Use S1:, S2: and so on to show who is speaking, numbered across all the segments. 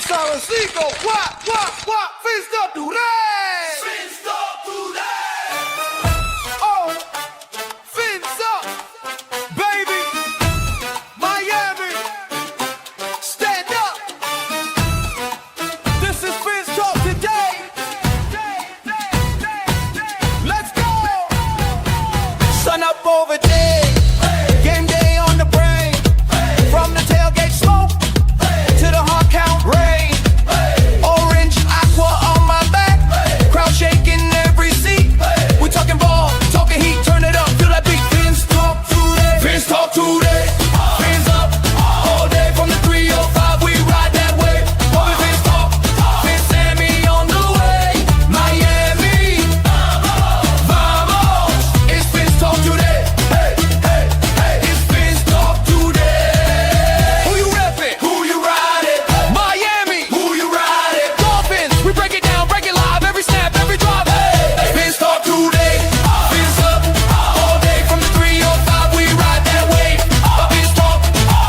S1: suavecito. What? Phins up today. Phins up today. Oh, Phins up, baby. Miami, stand up. This is Phins Talk today. Let's go. Sun up over day. Game day on the brain. From the tailgate smoke to the hard count rain. Orange aqua on my back. Crowd shaking every seat. We talking ball, talking heat, turn it up, feel that beat. Phins talk today. Phins talk today. Phins up all day from the 305. We ride that way. Bobby Phins talk. Phins Sammy on the way. Miami, vamos. It's Phins talk today. Hey, hey, hey. It's Phins talk today. Who you reppin'? Who you riding? Miami. Who you riding? Dolphins. We break it down, break it live, every snap, every drop. Hey, Phins talk today. Phins up all day from the 305. We ride that way. Phins talk.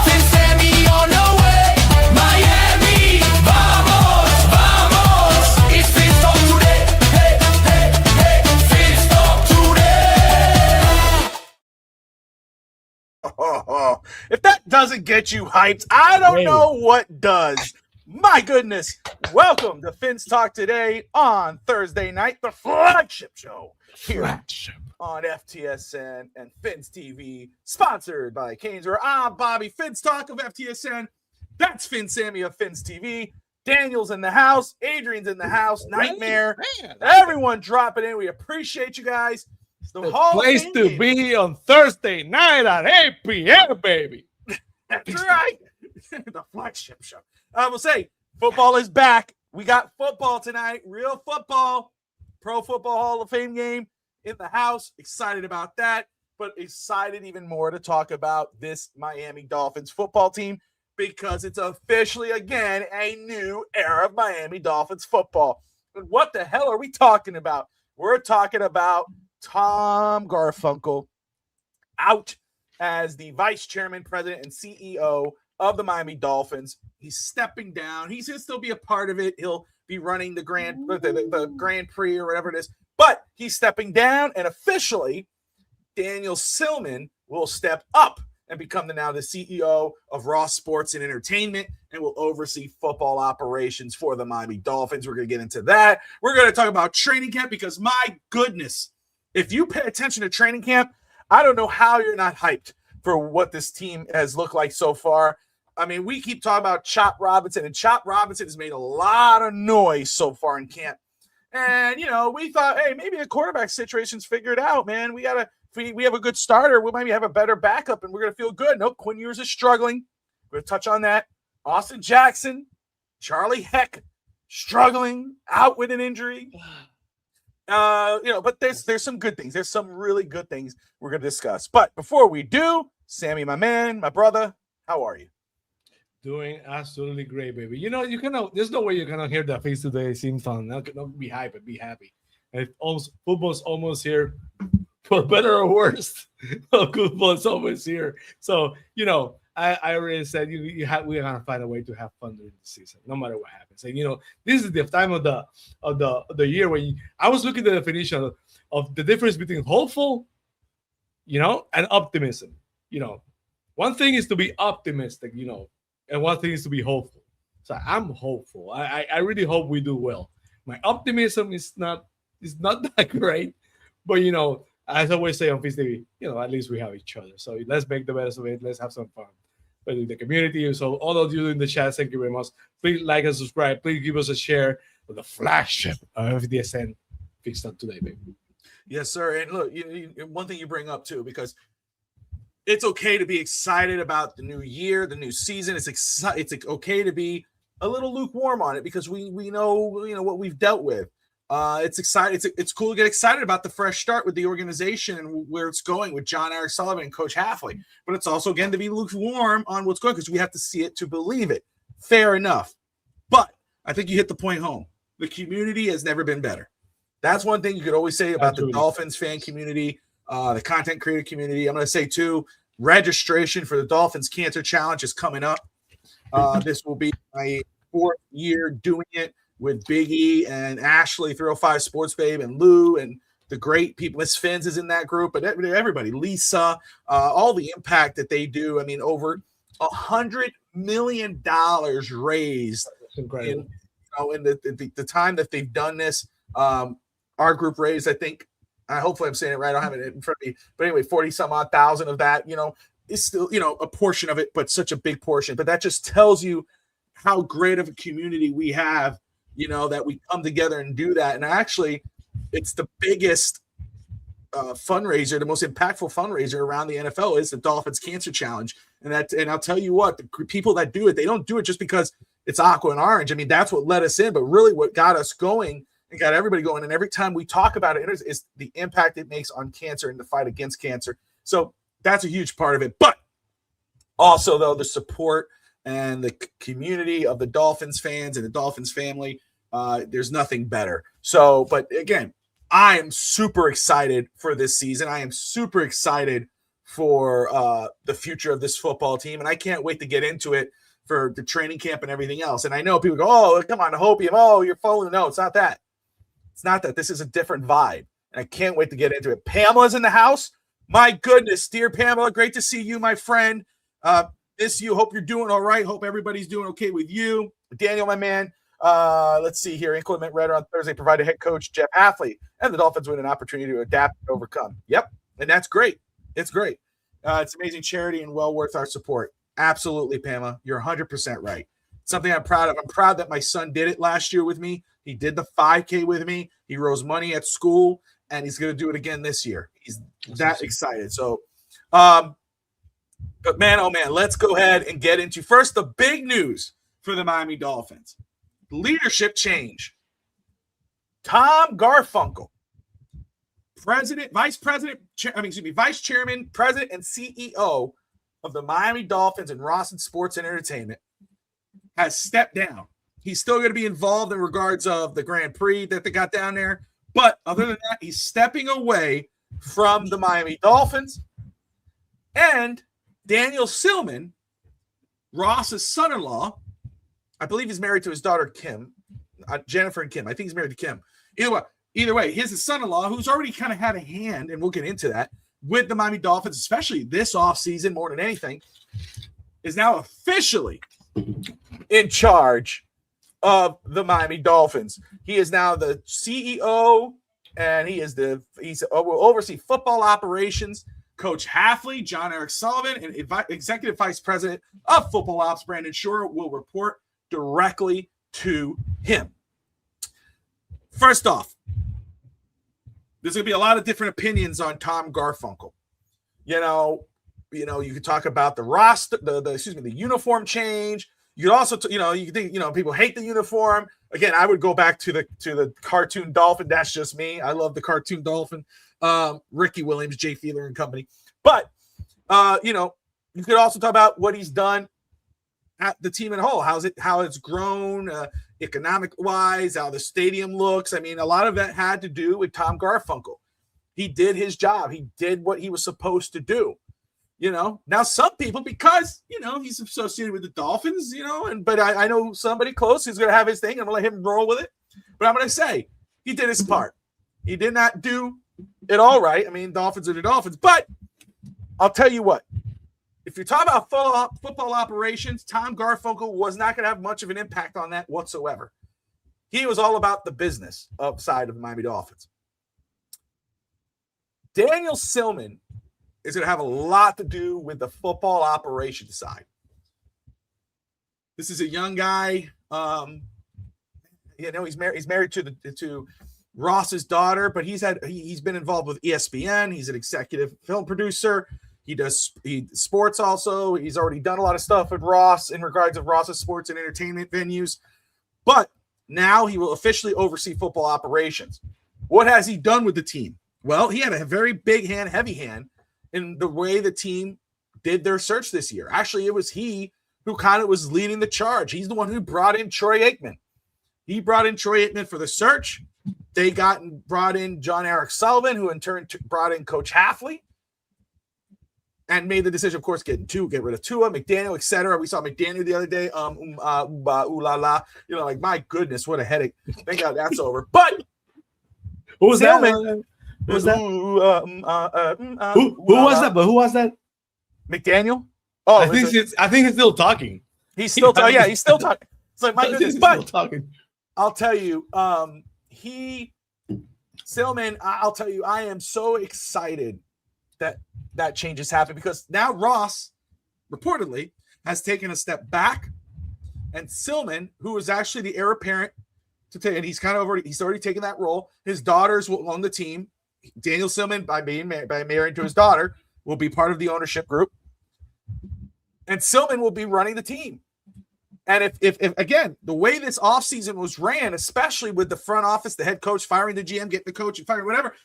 S1: Phins Sammy on the way. Miami, vamos, vamos. It's Phins talk today. Hey, hey, hey. Phins talk today.
S2: If that doesn't get you hyped, I don't know what does. My goodness. Welcome to Phins Talk today on Thursday night, the flagship show here on FTSN and Phins TV, sponsored by Canes. I'm Bobby, Phins Talk of FTSN. That's Phins Sammy of Phins TV. Daniel's in the house. Adrian's in the house. Nightmare. Everyone dropping in. We appreciate you guys. It's the Hall of
S3: Place
S2: Fame
S3: to
S2: game.
S3: be on Thursday night at 8 p.m., baby.
S2: That's right. The flagship show. I will say, football is back. We got football tonight. Real football. Pro Football Hall of Fame game in the house. Excited about that. But excited even more to talk about this Miami Dolphins football team because it's officially, again, a new era of Miami Dolphins football. And what the hell are we talking about? We're talking about Tom Garfinkel out as the vice chairman, president, and CEO of the Miami Dolphins. He's stepping down. He's going to still be a part of it. He'll be running the the Grand Prix or whatever it is. But he's stepping down, and officially, Daniel Sillman will step up and become now the CEO of Raw Sports and Entertainment and will oversee football operations for the Miami Dolphins. We're going to get into that. We're going to talk about training camp because, my goodness, if you pay attention to training camp, I don't know how you're not hyped for what this team has looked like so far. I mean, we keep talking about Chop Robinson, and Chop Robinson has made a lot of noise so far in camp. And, you know, we thought, hey, maybe the quarterback situation's figured out, man. We have a good starter. We'll maybe have a better backup, and we're going to feel good. Nope, Quinn Ewers is struggling. We're going to touch on that. Austin Jackson, Charlie Heck, struggling, out with an injury. But there's some good things. There's some really good things we're going to discuss. But before we do, Sammy, my man, my brother, how are you?
S3: Doing absolutely great, baby. You know, there's no way you're gonna hear that face today. Seems fun. Not be hype, but be happy. And football's almost here, for better or worse. Football's almost here. So you know, I already said we're gonna find a way to have fun during the season, no matter what happens. And you know, this is the time of the year when I was looking at the definition of the difference between hopeful, you know, and optimism. You know, one thing is to be optimistic, you know, and one thing is to be hopeful. So I'm hopeful. I really hope we do well. My optimism is not that great, but you know, as I always say on Phins TV, you know, at least we have each other. So let's make the best of it. Let's have some fun with the community. So all of you in the chat, thank you very much. Please like and subscribe. Please give us a share of the flagship of FDSN Fixed Up today, baby.
S2: Yes, sir. And look, one thing you bring up too, because it's okay to be excited about the new year, the new season. It's okay to be a little lukewarm on it because we know, you know, what we've dealt with. It's exciting. It's cool to get excited about the fresh start with the organization and where it's going with Jon-Eric Sullivan and Coach Hafley. But it's also, again, to be lukewarm on what's going because we have to see it to believe it. Fair enough. But I think you hit the point home. The community has never been better. That's one thing you could always say about the Dolphins fan community, the content creator community. I'm going to say, too, registration for the Dolphins Cancer Challenge is coming up. This will be 4th year doing it with Biggie and Ashley, 305 Sports Babe, and Lou, and the great people. Miss Phins is in that group, but everybody, Lisa, all the impact that they do. I mean, over $100 million raised in the time that they've done this. Our group raised, I think, hopefully I'm saying it right. I don't have it in front of me, but anyway, 40 some odd thousand of that, is still, a portion of it, but such a big portion. But that just tells you how great of a community we have, that we come together and do that. And actually, it's the biggest fundraiser, the most impactful fundraiser around the NFL is the Dolphins Cancer Challenge. And I'll tell you what, the people that do it, they don't do it just because it's aqua and orange. I mean, that's what let us in, but really what got us going and got everybody going. And every time we talk about it, is the impact it makes on cancer and the fight against cancer. So that's a huge part of it. But also, though, the support and the community of the Dolphins fans and the Dolphins family, there's nothing better. So, but again, I am super excited for this season. I am super excited for the future of this football team, and I can't wait to get into it for the training camp and everything else. And I know people go, oh, come on, Hopium. Oh, you're following. No, it's not that. It's not that. This is a different vibe, and I can't wait to get into it. Pamela's in the house. My goodness, dear Pamela, great to see you, my friend. Miss you. Hope you're doing all right. Hope everybody's doing okay with you. Daniel, my man. Let's see here. Inclement Redder on Thursday provided head coach Jeff Hafley, and the Dolphins win an opportunity to adapt and overcome. Yep, and that's great. It's great. It's amazing charity and well worth our support. Absolutely, Pamela. You're 100% right. Something I'm proud of. I'm proud that my son did it last year with me. He did the 5K with me. He rose money at school, and he's going to do it again this year. He's that excited. So, but man, oh man, let's go ahead and get into first the big news for the Miami Dolphins. Leadership change. Tom Garfinkel, vice chairman, president, and CEO of the Miami Dolphins and Ross Sports and Entertainment, has stepped down. He's still going to be involved in regards of the Grand Prix that they got down there. But other than that, he's stepping away from the Miami Dolphins. And Daniel Sillman, Ross's son-in-law, I believe he's married to his daughter, Kim, Jennifer and Kim. I think he's married to Kim. Either way, his son-in-law, who's already kind of had a hand, and we'll get into that, with the Miami Dolphins, especially this offseason more than anything, is now officially in charge of the Miami Dolphins. He is now the CEO, and he will oversee football operations. Coach Hafley, Jon-Eric Sullivan, and Executive Vice President of Football Ops, Brandon Shore, will report directly to him. First off, there's going to be a lot of different opinions on Tom Garfinkel. You could talk about the roster, the uniform change. You could also, you think, people hate the uniform. Again, I would go back to the cartoon dolphin. That's just me. I love the cartoon dolphin. Ricky Williams, Jay Fiedler and company. But, you could also talk about what he's done at the team in whole, how it's grown economic wise, how the stadium looks. I mean, a lot of that had to do with Tom Garfinkel. He did his job. He did what he was supposed to do. Now some people, because he's associated with the Dolphins, but I know somebody close who's going to have his thing. I'm going to let him roll with it. But I'm going to say he did his part. He did not do it all right. I mean, Dolphins are the Dolphins. But I'll tell you what. If you're talking about football operations, Tom Garfinkel was not going to have much of an impact on that whatsoever. He was all about the business side of the Miami Dolphins. Daniel Sillman is going to have a lot to do with the football operations side. This is a young guy. He's married to Ross's daughter, but he's been involved with ESPN. He's an executive film producer. He does sports also. He's already done a lot of stuff with Ross in regards of Ross's sports and entertainment venues. But now he will officially oversee football operations. What has he done with the team? Well, he had a very big hand, heavy hand in the way the team did their search this year. Actually, it was he who kind of was leading the charge. He's the one who brought in Troy Aikman. He brought in Troy Aikman for the search. They brought in Jon-Eric Sullivan, who in turn brought in Coach Hafley. and made the decision, of course, get rid of Tua, McDaniel, etc. We saw McDaniel the other day. Ooh la la. You know, like, my goodness, what a headache. Thank God that's over. But
S3: Who was
S2: Sillman,
S3: that? Who was that?
S2: Who
S3: was that? But who was that?
S2: McDaniel. Oh,
S3: I think he's still talking.
S2: he's still talking. Yeah, he's still talking. It's like, my goodness. But
S3: talking.
S2: I'll tell you, Sillman, I'll tell you, I am so excited that change has happened, because now Ross reportedly has taken a step back, and Sillman, who is actually the heir apparent to take, and he's already taken that role. His daughters will own the team. Daniel Sillman, by marrying to his daughter, will be part of the ownership group, and Sillman will be running the team. And if again, the way this offseason was ran, especially with the front office, the head coach firing the GM, getting the coach and firing whatever,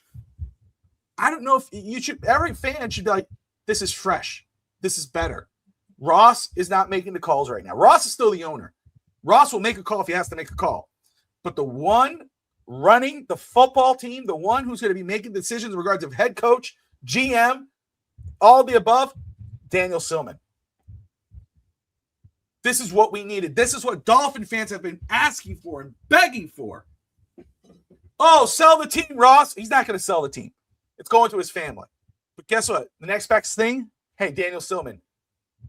S2: I don't know if you should, every fan should be like, this is fresh. This is better. Ross is not making the calls right now. Ross is still the owner. Ross will make a call if he has to make a call. But the one running the football team, the one who's going to be making decisions in regards of head coach, GM, all the above, Daniel Sillman. This is what we needed. This is what Dolphin fans have been asking for and begging for. Oh, sell the team, Ross. He's not going to sell the team. It's going to his family. But guess what? The next best thing, hey, Daniel Sillman,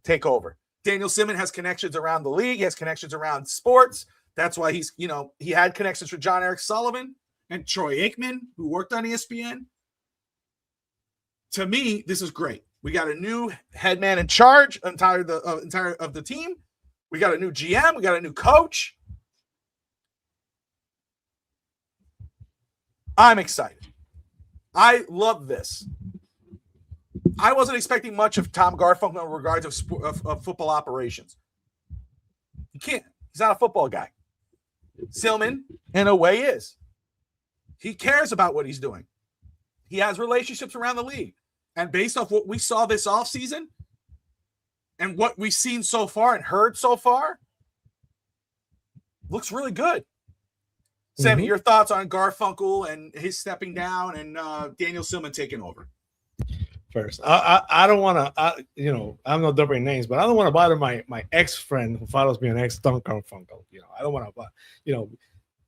S2: take over. Daniel Sillman has connections around the league. He has connections around sports. That's why he's, he had connections with Jon-Eric Sullivan and Troy Aikman, who worked on ESPN. To me, this is great. We got a new head man in charge entire of the team. We got a new GM. We got a new coach. I'm excited. I love this. I wasn't expecting much of Tom Garfinkel in regards of football operations. He can't. He's not a football guy. Sillman, in a way, is. He cares about what he's doing. He has relationships around the league. And based off what we saw this offseason and what we've seen so far and heard so far, looks really good. Sammy, your thoughts on Garfinkel and his stepping down and Daniel Sillman taking over?
S3: First, I don't want to, I'm not dropping names, but I don't want to bother my ex-friend who follows me on X, Tom Garfinkel. I don't want to,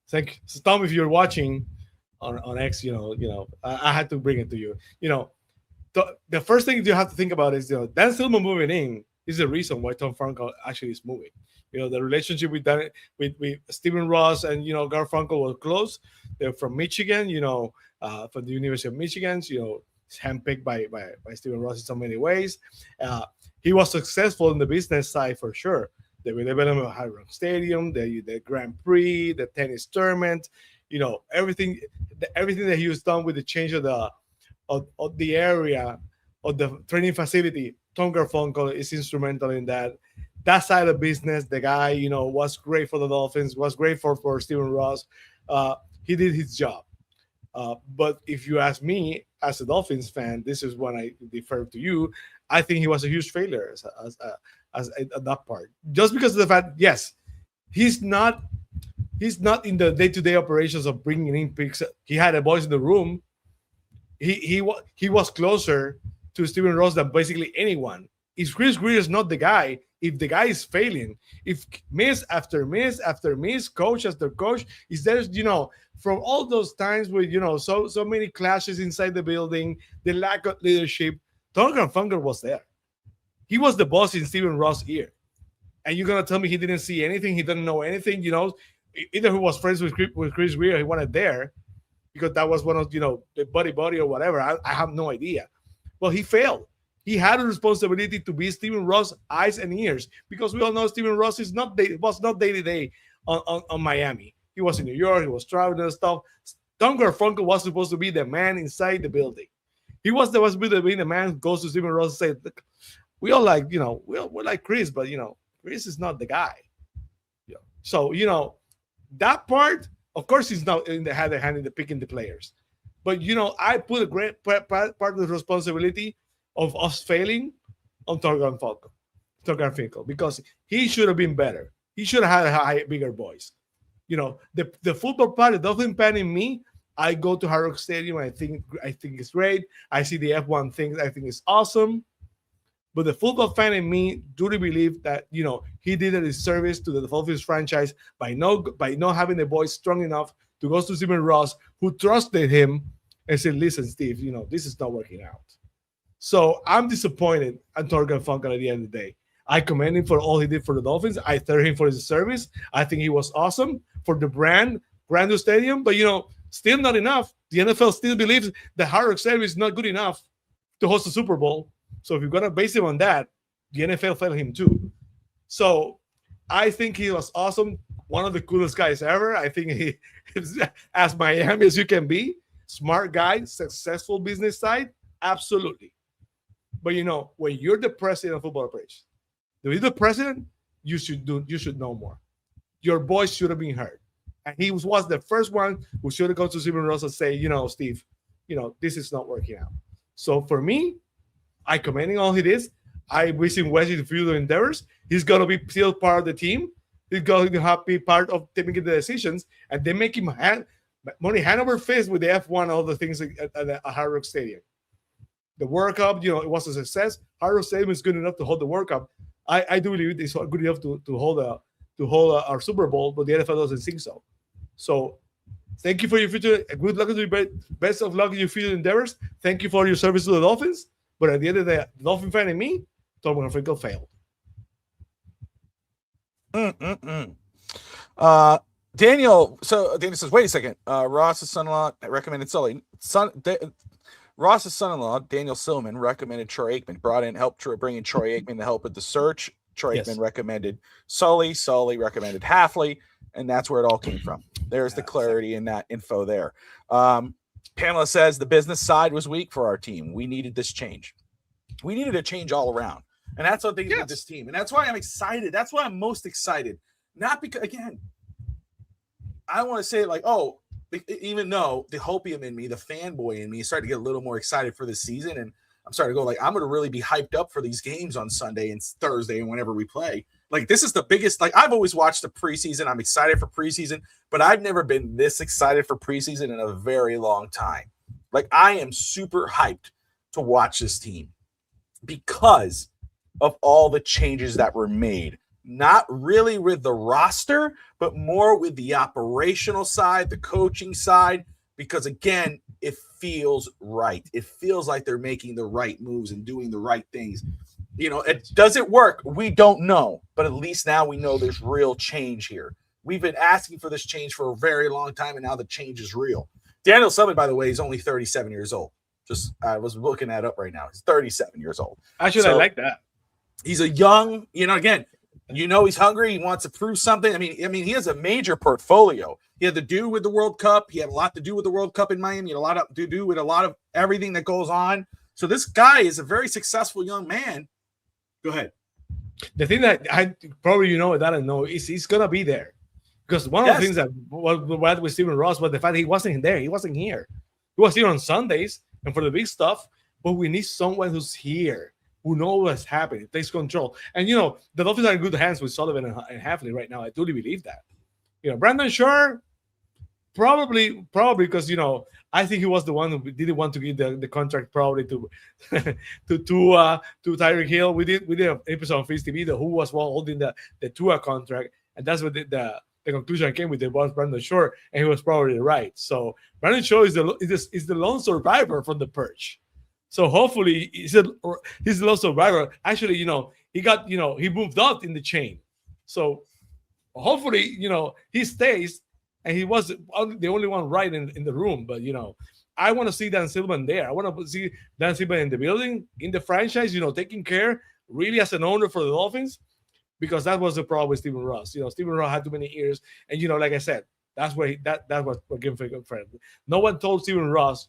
S3: thank Tom, if you're watching on X, I had to bring it to you. The first thing you have to think about is, Dan Sillman moving in is the reason why Tom Garfinkel actually is moving. The relationship with Stephen Ross and Garfinkel was close. They're from Michigan, from the University of Michigan. Handpicked by Stephen Ross in so many ways. He was successful in the business side for sure. The development of Hard Rock Stadium, the Grand Prix, the tennis tournament, everything that he was done with the change of the area of the training facility. Tom Garfinkel is instrumental in that. That side of business, the guy, was great for the Dolphins, was great for Stephen Ross. He did his job. But if you ask me, as a Dolphins fan, this is when I defer to you. I think he was a huge failure as that part. Just because of the fact, yes, he's not in the day-to-day operations of bringing in picks. He had a voice in the room. He was closer to Stephen Ross than basically anyone. If Chris Greer is not the guy, if the guy is failing, if miss after miss after miss, coach after coach, is there, from all those times with, so many clashes inside the building, the lack of leadership, Tom Garfinkel was there. He was the boss in Stephen Ross' ear. And you're going to tell me he didn't see anything, he didn't know anything, either he was friends with Chris Greer, he wanted there, because that was one of, the buddy or whatever. I have no idea. Well, he failed. He had a responsibility to be Stephen Ross' eyes and ears, because we all know Stephen Ross was not day-to-day on Miami. He was in New York. He was traveling and stuff. Tom Garfinkel was supposed to be the man inside the building. He was supposed to be the man who goes to Stephen Ross and says, we all like, we're like Chris, but, Chris is not the guy. So, that part, of course, he's not in the hand in the picking the players. But, I put a great part of the responsibility of us failing on Tom Garfinkel, because he should have been better. He should have had a bigger voice. The football part, the Dolphin fan in me, I go to Hard Rock Stadium. I think it's great. I see the F1 things. I think it's awesome. But the football fan in me truly believe that, he did a disservice to the Dolphins franchise by not having the boys strong enough to go to Stephen Ross, who trusted him and said, listen, Steve, this is not working out. So I'm disappointed at Garfinkel at the end of the day. I commend him for all he did for the Dolphins. I thank him for his service. I think he was awesome for the brand new stadium, but still not enough. The NFL still believes the Hard Rock Stadium is not good enough to host a Super Bowl. So if you're gonna base him on that, the NFL failed him too. So I think he was awesome, one of the coolest guys ever. I think he is as Miami as you can be. Smart guy, successful business side, absolutely. But when you're the president of football operations, when you're the president, you should know more. Your voice should have been heard. And he was the first one who should have gone to Stephen Ross and say, Steve, this is not working out. So for me, I commending all he did. I wish him well in the future endeavors. He's going to be still part of the team. He's going to be part of making the decisions, and they make him hand over fist with the F1, all the things at Hard Rock Stadium. The World Cup, it was a success. Hard Rock Stadium is good enough to hold the World Cup. I do believe it's good enough to hold our Super Bowl, but the NFL doesn't think so. So thank you for your future. Good luck to you. Best of luck in your future endeavors. Thank you for your service to the Dolphins. But at the end of the day, the Dolphin fan and me, Garfinkel failed.
S2: Daniel says, wait a second. Ross's son-in-law recommended Ross's son-in-law, Daniel Sillman, recommended Troy Aikman. Helped bring in Troy Aikman to help with the search. Troy Aikman recommended Sully recommended Hafley, and that's where it all came from. There's the clarity in that info there. Pamela says the business side was weak for our team. We needed this change. We needed a change all around. And that's what they did with this team. And that's why I'm excited. That's why I'm most excited. Not because, again, I want to say it like, even though the hopium in me, the fanboy in me, started to get a little more excited for this season. And I'm starting to go I'm going to really be hyped up for these games on Sunday and Thursday and whenever we play. This is the biggest, I've always watched the preseason. I'm excited for preseason, but I've never been this excited for preseason in a very long time. I am super hyped to watch this team because of all the changes that were made. Not really with the roster, but more with the operational side, the coaching side, because again, it feels right. It feels like they're making the right moves and doing the right things. Does it work? We don't know, but at least now we know there's real change here. We've been asking for this change for a very long time, and now the change is real. Daniel Sillman, by the way, is only 37 years old. I was looking that up right now. He's 37 years old.
S3: Actually, I like that.
S2: He's a young, again, he's hungry. He wants to prove something. I mean, he has a major portfolio. He had to do with the World Cup. He had a lot to do with the World Cup in Miami. He had a lot to do with a lot of everything that goes on. So this guy is a very successful young man. Go ahead.
S3: The thing that I probably that I know is he's gonna be there, because one of the things that was with Stephen Ross was the fact that he wasn't there. He wasn't here. He was here on Sundays and for the big stuff. But we need someone who's here, who knows what's happening, takes control. And the Dolphins are in good hands with Sullivan and Hafley right now. I truly believe that. Brandon Shore, probably because I think he was the one who didn't want to give the contract probably to Tyreek Hill. We did an episode on Phins TV who was holding the Tua contract, and that's what the conclusion came with. It was Brandon Shore, and he was probably right. So Brandon Shore is the lone survivor from the perch. So hopefully he's the lone survivor. Actually, he got he moved up in the chain. So hopefully he stays. And he was the only one right in the room. But, I want to see Dan Sillman there. I want to see Dan Sillman in the building, in the franchise, taking care really as an owner for the Dolphins, because that was the problem with Stephen Ross. Stephen Ross had too many ears. And, like I said, that's where that was what gave him a good friend. No one told Stephen Ross,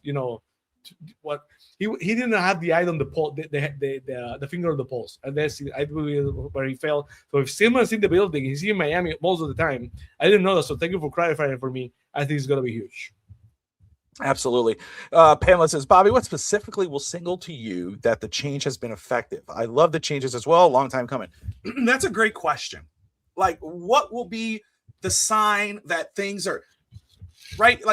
S3: what he didn't have the eye on the pulse, the finger on the pulse, and that's I believe where he fell. So if Sillman's in the building, he's in Miami most of the time. I didn't know that, so thank you for clarifying it for me. I think it's gonna be huge.
S2: Absolutely. Pamela says, Bobby, what specifically will signal to you that the change has been effective? I love the changes as well. Long time coming. That's a great question. What will be the sign that things are right?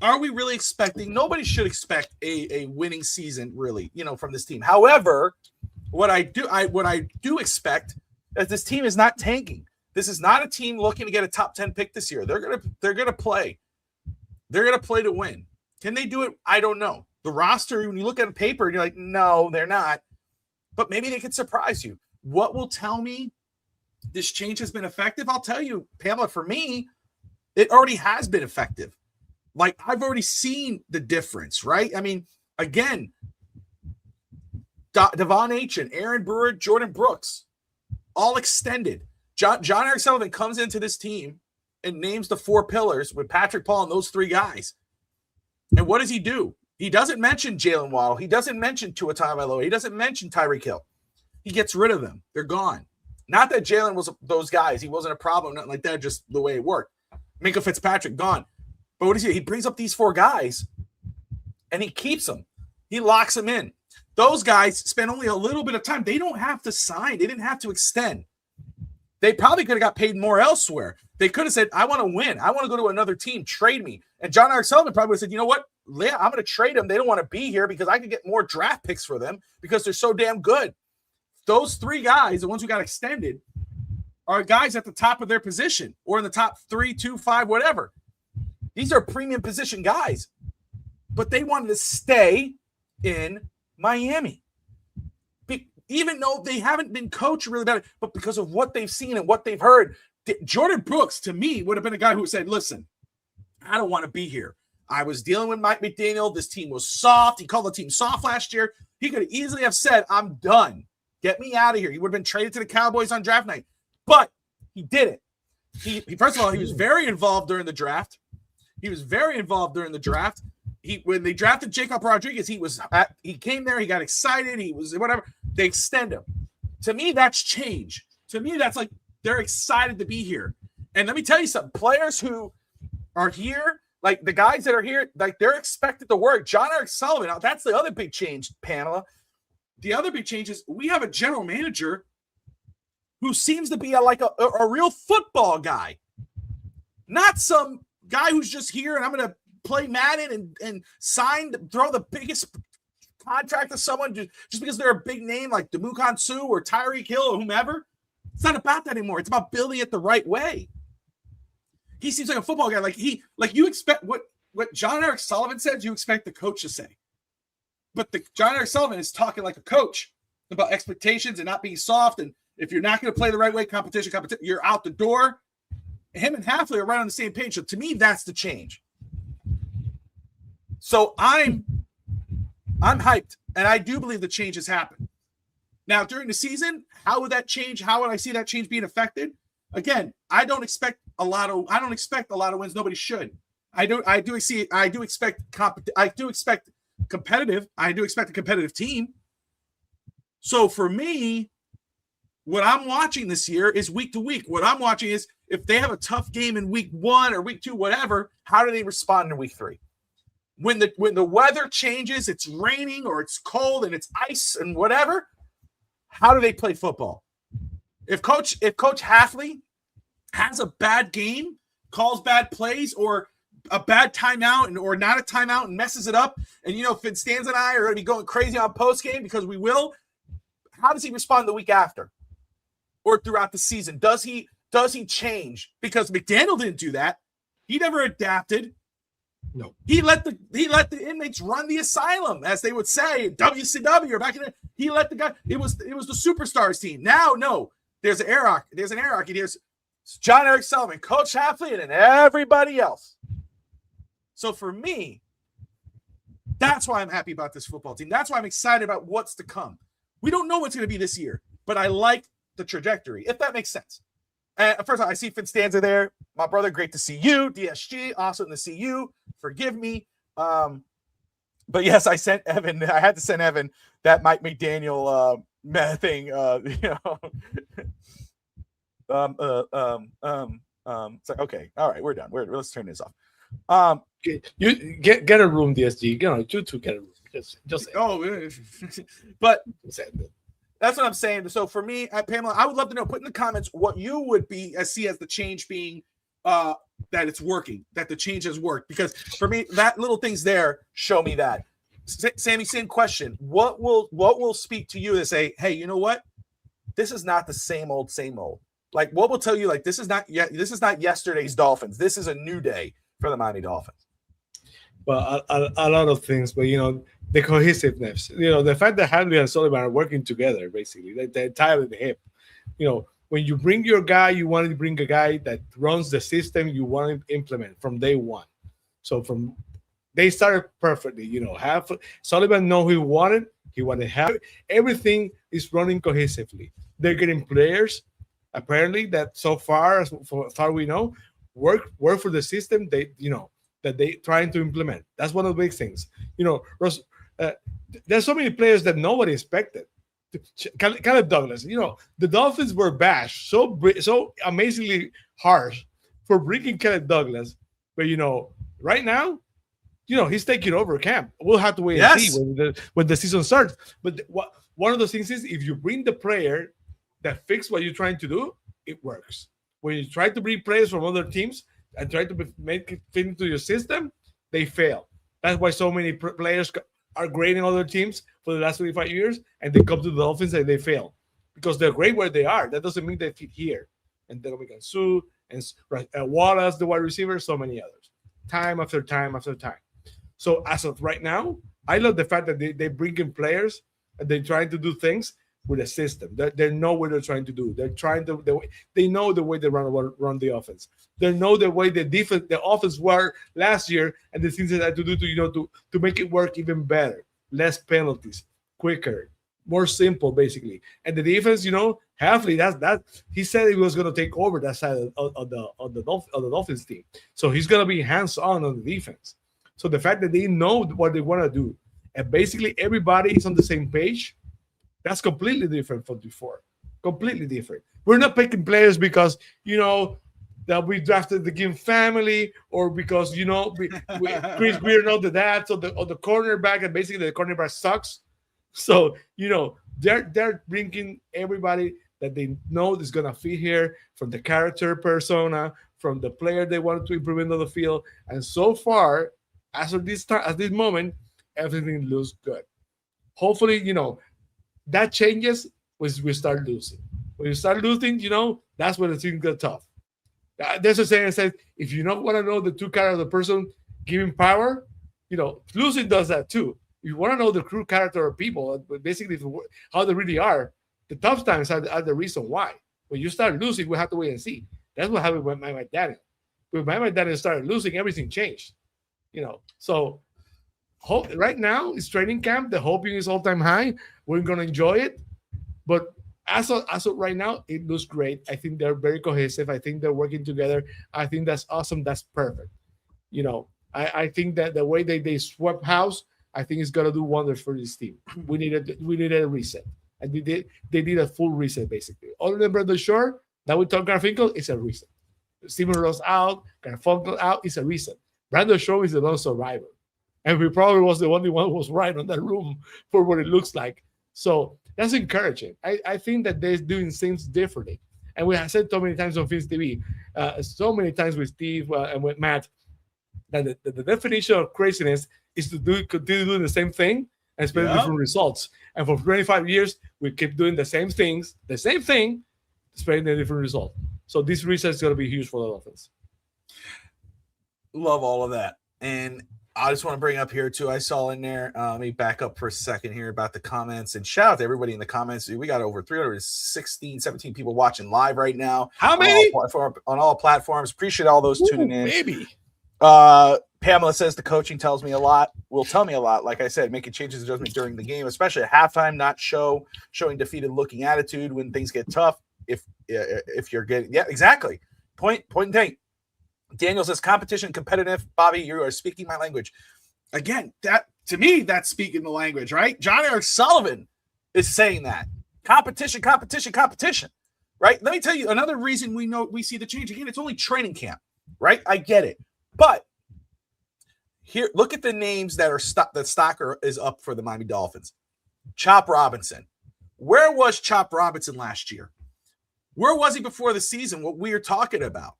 S2: Are we really expecting? Nobody should expect a winning season, really, from this team. However, what I do expect is this team is not tanking. This is not a team looking to get a top 10 pick this year. They're gonna play. They're gonna play to win. Can they do it? I don't know. The roster, when you look at the paper, you're like, no, they're not. But maybe they could surprise you. What will tell me this change has been effective? I'll tell you, Pamela, for me, it already has been effective. Like, I've already seen the difference, right? I mean, again, Devon Achen, Aaron Brewer, Jordan Brooks, all extended. Jon-Eric Sullivan comes into this team and names the 4 pillars with Patrick Paul and those 3 guys. And what does he do? He doesn't mention Jalen Waddle. He doesn't mention Tua Tagovailoa. He doesn't mention Tyreek Hill. He gets rid of them. They're gone. Not that Jalen was those guys. He wasn't a problem, nothing like that, just the way it worked. Minkah Fitzpatrick, gone. But what does he do? He brings up these 4 guys, and he keeps them. He locks them in. Those guys spend only a little bit of time. They don't have to sign. They didn't have to extend. They probably could have got paid more elsewhere. They could have said, I want to win. I want to go to another team. Trade me. And Jon-Eric Sullivan probably would have said, you know what? Yeah, I'm going to trade them. They don't want to be here because I could get more draft picks for them because they're so damn good. Those 3 guys, the ones who got extended, are guys at the top of their position or in the top 3, 2, 5, whatever. These are premium position guys. But they wanted to stay in Miami. Even though they haven't been coached really bad, but because of what they've seen and what they've heard, Jordan Brooks, to me, would have been a guy who said, listen, I don't want to be here. I was dealing with Mike McDaniel. This team was soft. He called the team soft last year. He could easily have said, I'm done. Get me out of here. He would have been traded to the Cowboys on draft night. But he didn't. He first of all, he was very involved during the draft. When they drafted Jacob Rodriguez, he came there, he got excited, he was whatever. They extend him. To me, that's change. To me, that's like they're excited to be here. And let me tell you something. Players who are here, like the guys that are here, like they're expected to work. Jon-Eric Sullivan, now that's the other big change, Pamela. The other big change is we have a general manager who seems to be a real football guy. Not some guy who's just here and I'm going to play Madden and throw the biggest contract to someone just because they're a big name like Demukon Suh or Tyreek Hill or whomever. It's not about that anymore. It's about building it the right way. He seems like a football guy. Like you expect what Jon-Eric Sullivan says, you expect the coach to say. But Jon-Eric Sullivan is talking like a coach about expectations and not being soft. And if you're not going to play the right way, competition, you're out the door. Him and Hafley are right on the same page. So to me, that's the change. So I'm hyped, and I do believe the change has happened. Now, during the season, how would that change? How would I see that change being affected? Again, I don't expect a lot of wins. Nobody should. I do expect competitive. I do expect a competitive team. So for me, what I'm watching this year is week to week. What I'm watching is if they have a tough game in week 1 or week 2, whatever, how do they respond in week 3? When the weather changes, it's raining or it's cold and it's ice and whatever, how do they play football? If Coach Hafley has a bad game, calls bad plays, or a bad timeout or not a timeout and messes it up, and Phins and I are going to be going crazy on post game because we will. How does he respond the week after or throughout the season? Does he change? Because McDaniel didn't do that. He never adapted. No, he let the inmates run the asylum, as they would say, WCW or back in the. He let the guy. It was the superstars team. Now, no, there's an hierarchy. There's Jon-Eric Sullivan, Coach Hafley, and then everybody else. So for me, that's why I'm happy about this football team. That's why I'm excited about what's to come. We don't know what's going to be this year, but I like the trajectory, if that makes sense. First of all, I see Phins there. My brother, great to see you. DSG, awesome to see you. Forgive me. But yes, I sent Evan. I had to send Evan that Mike McDaniel thing. It's like, okay, all right, we're done. Let's turn this off.
S3: You get a room, DSG. You two get a room. Just
S2: but that's what I'm saying. So for me, Pamela, I would love to know. Put in the comments what you would see as the change being that it's working, that the change has worked. Because for me, that little things there show me that. Sammy, same question. What will speak to you to say, hey, you know what? This is not the same old. Like, what will tell you, like, this is not yesterday's Dolphins. This is a new day for the Miami Dolphins.
S3: Well, a lot of things, but the cohesiveness, the fact that Hafley and Sullivan are working together, basically, they're tied at the hip. When you bring your guy, you want to bring a guy that runs the system you want to implement from day one. So they started perfectly. Sullivan know who he wanted. He wanted help. Everything is running cohesively. They're getting players, apparently, that so far, as far we know, work for the system. That they trying to implement. That's one of the big things. Russ, there's so many players that nobody expected. Caleb Douglas. The Dolphins were bashed so amazingly harsh for bringing Caleb Douglas, but right now, he's taking over camp. We'll have to wait and see when the season starts. But one of those things is, if you bring the player that fix what you're trying to do, it works. When you try to bring players from other teams and try to make it fit into your system, they fail. That's why so many players are great in other teams for the last 25 years, and they come to the Dolphins and they fail because they're great where they are. That doesn't mean they fit here. And then we can Sue and Wallace, the wide receiver, so many others, time after time after time. So as of right now, I love the fact that they bring in players and they're trying to do things with a system. They know what they're trying to do. They know the way they run the offense. They know the way the offense were last year, and the things they had to do to make it work even better. Less penalties, quicker, more simple, basically. And the defense, Hafley, that he said he was going to take over that side of the Dolphins team. So he's going to be hands-on on the defense. So the fact that they know what they want to do, and basically everybody is on the same page, that's completely different from before. Completely different. We're not picking players because, that we drafted the Gim family, or because, Chris Greer know the dad, or the cornerback, and basically the cornerback sucks. So, they're bringing everybody that they know is going to fit here, from the character persona, from the player they wanted to improve on the field. And so far, as of this time, at this moment, everything looks good. Hopefully, that changes when we start losing. When you start losing, that's when the things get tough. There's a saying that says, if you don't want to know the true character of the person giving power, losing does that too. If you want to know the true character of people, basically how they really are, the tough times are the reason why. When you start losing, we have to wait and see. That's what happened with my dad. When my dad started losing, everything changed. So right now it's training camp. The hoping is all-time high. We're going to enjoy it. But as of right now, it looks great. I think they're very cohesive. I think they're working together. I think that's awesome. That's perfect. I think that the way they swept house, I think it's going to do wonders for this team. We needed a reset. And they did a full reset, basically. Other than Brandon Shore, that we talk Garfinkel, it's a reset. Steven Ross out, Garfinkel out, it's a reset. Brandon Shore is the lone survivor. And we probably was the only one who was right on that room for what it looks like. So that's encouraging. I think that they're doing things differently. And we have said so many times on Phins TV, so many times with Steve and with Matt, that the definition of craziness is to continue doing the same thing and expect different results. And for 25 years, we keep doing the same thing, expecting a different result. So this reset is going to be huge for the Dolphins.
S2: Love all of that. And I just want to bring up here, too, I saw in there, let me back up for a second here about the comments, and shout out to everybody in the comments. We got over 316, 17 people watching live right now.
S3: How many?
S2: On all platforms. Appreciate all those tuning in.
S3: Maybe.
S2: Pamela says the coaching tells me a lot, will tell me a lot. Like I said, making changes and adjustments during the game, especially at halftime, not showing defeated looking attitude when things get tough. If you're getting, exactly. Point and take. Daniel says competition, competitive. Bobby, you are speaking my language. Again, that to me, that's speaking the language, right? Jon-Eric Sullivan is saying that. Competition, right? Let me tell you another reason we see the change. Again, it's only training camp, right? I get it. But here, look at the names that Stocker is up for the Miami Dolphins. Chop Robinson. Where was Chop Robinson last year? Where was he before the season? What we are talking about.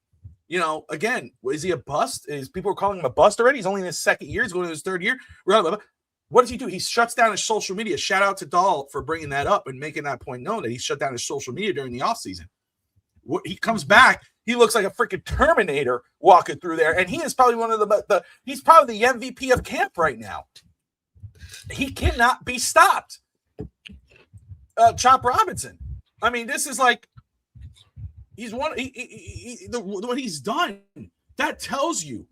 S2: Again, is he a bust? People are calling him a bust already. He's only in his second year. He's going to his third year. What does he do? He shuts down his social media. Shout out to Dahl for bringing that up and making that point known that he shut down his social media during the offseason. He comes back. He looks like a freaking Terminator walking through there. And he is probably one of he's probably the MVP of camp right now. He cannot be stopped. Chop Robinson. I mean, this is like, what he's done. That tells you.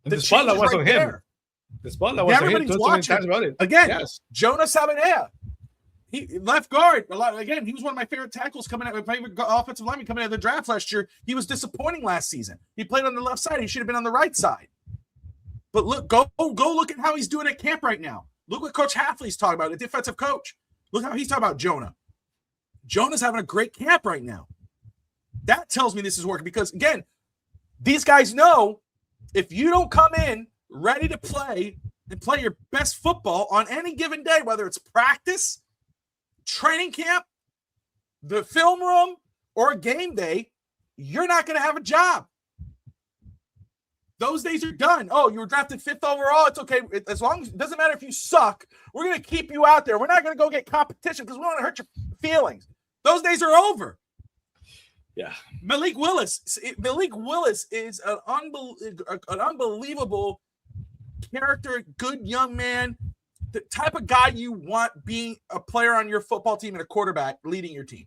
S3: The spotlight was on him. The spotlight was on him.
S2: Everybody's watching.
S3: About it.
S2: Again,
S3: yes.
S2: Jonah Sabanea. He left guard. Again, he was one of my favorite tackles my favorite offensive lineman coming out of the draft last year. He was disappointing last season. He played on the left side. He should have been on the right side. But look, go look at how he's doing at camp right now. Look what Coach Hafley's talking about, the defensive coach. Look how he's talking about Jonah. Jonah's having a great camp right now. That tells me this is working because, again, these guys know if you don't come in ready to play and play your best football on any given day, whether it's practice, training camp, the film room, or a game day, you're not going to have a job. Those days are done. Oh, you were drafted 5th overall. It's okay. As long as it doesn't matter if you suck, we're going to keep you out there. We're not going to go get competition because we don't want to hurt your feelings. Those days are over.
S3: Yeah.
S2: Malik Willis is an unbelievable character, good young man, the type of guy you want being a player on your football team and a quarterback leading your team.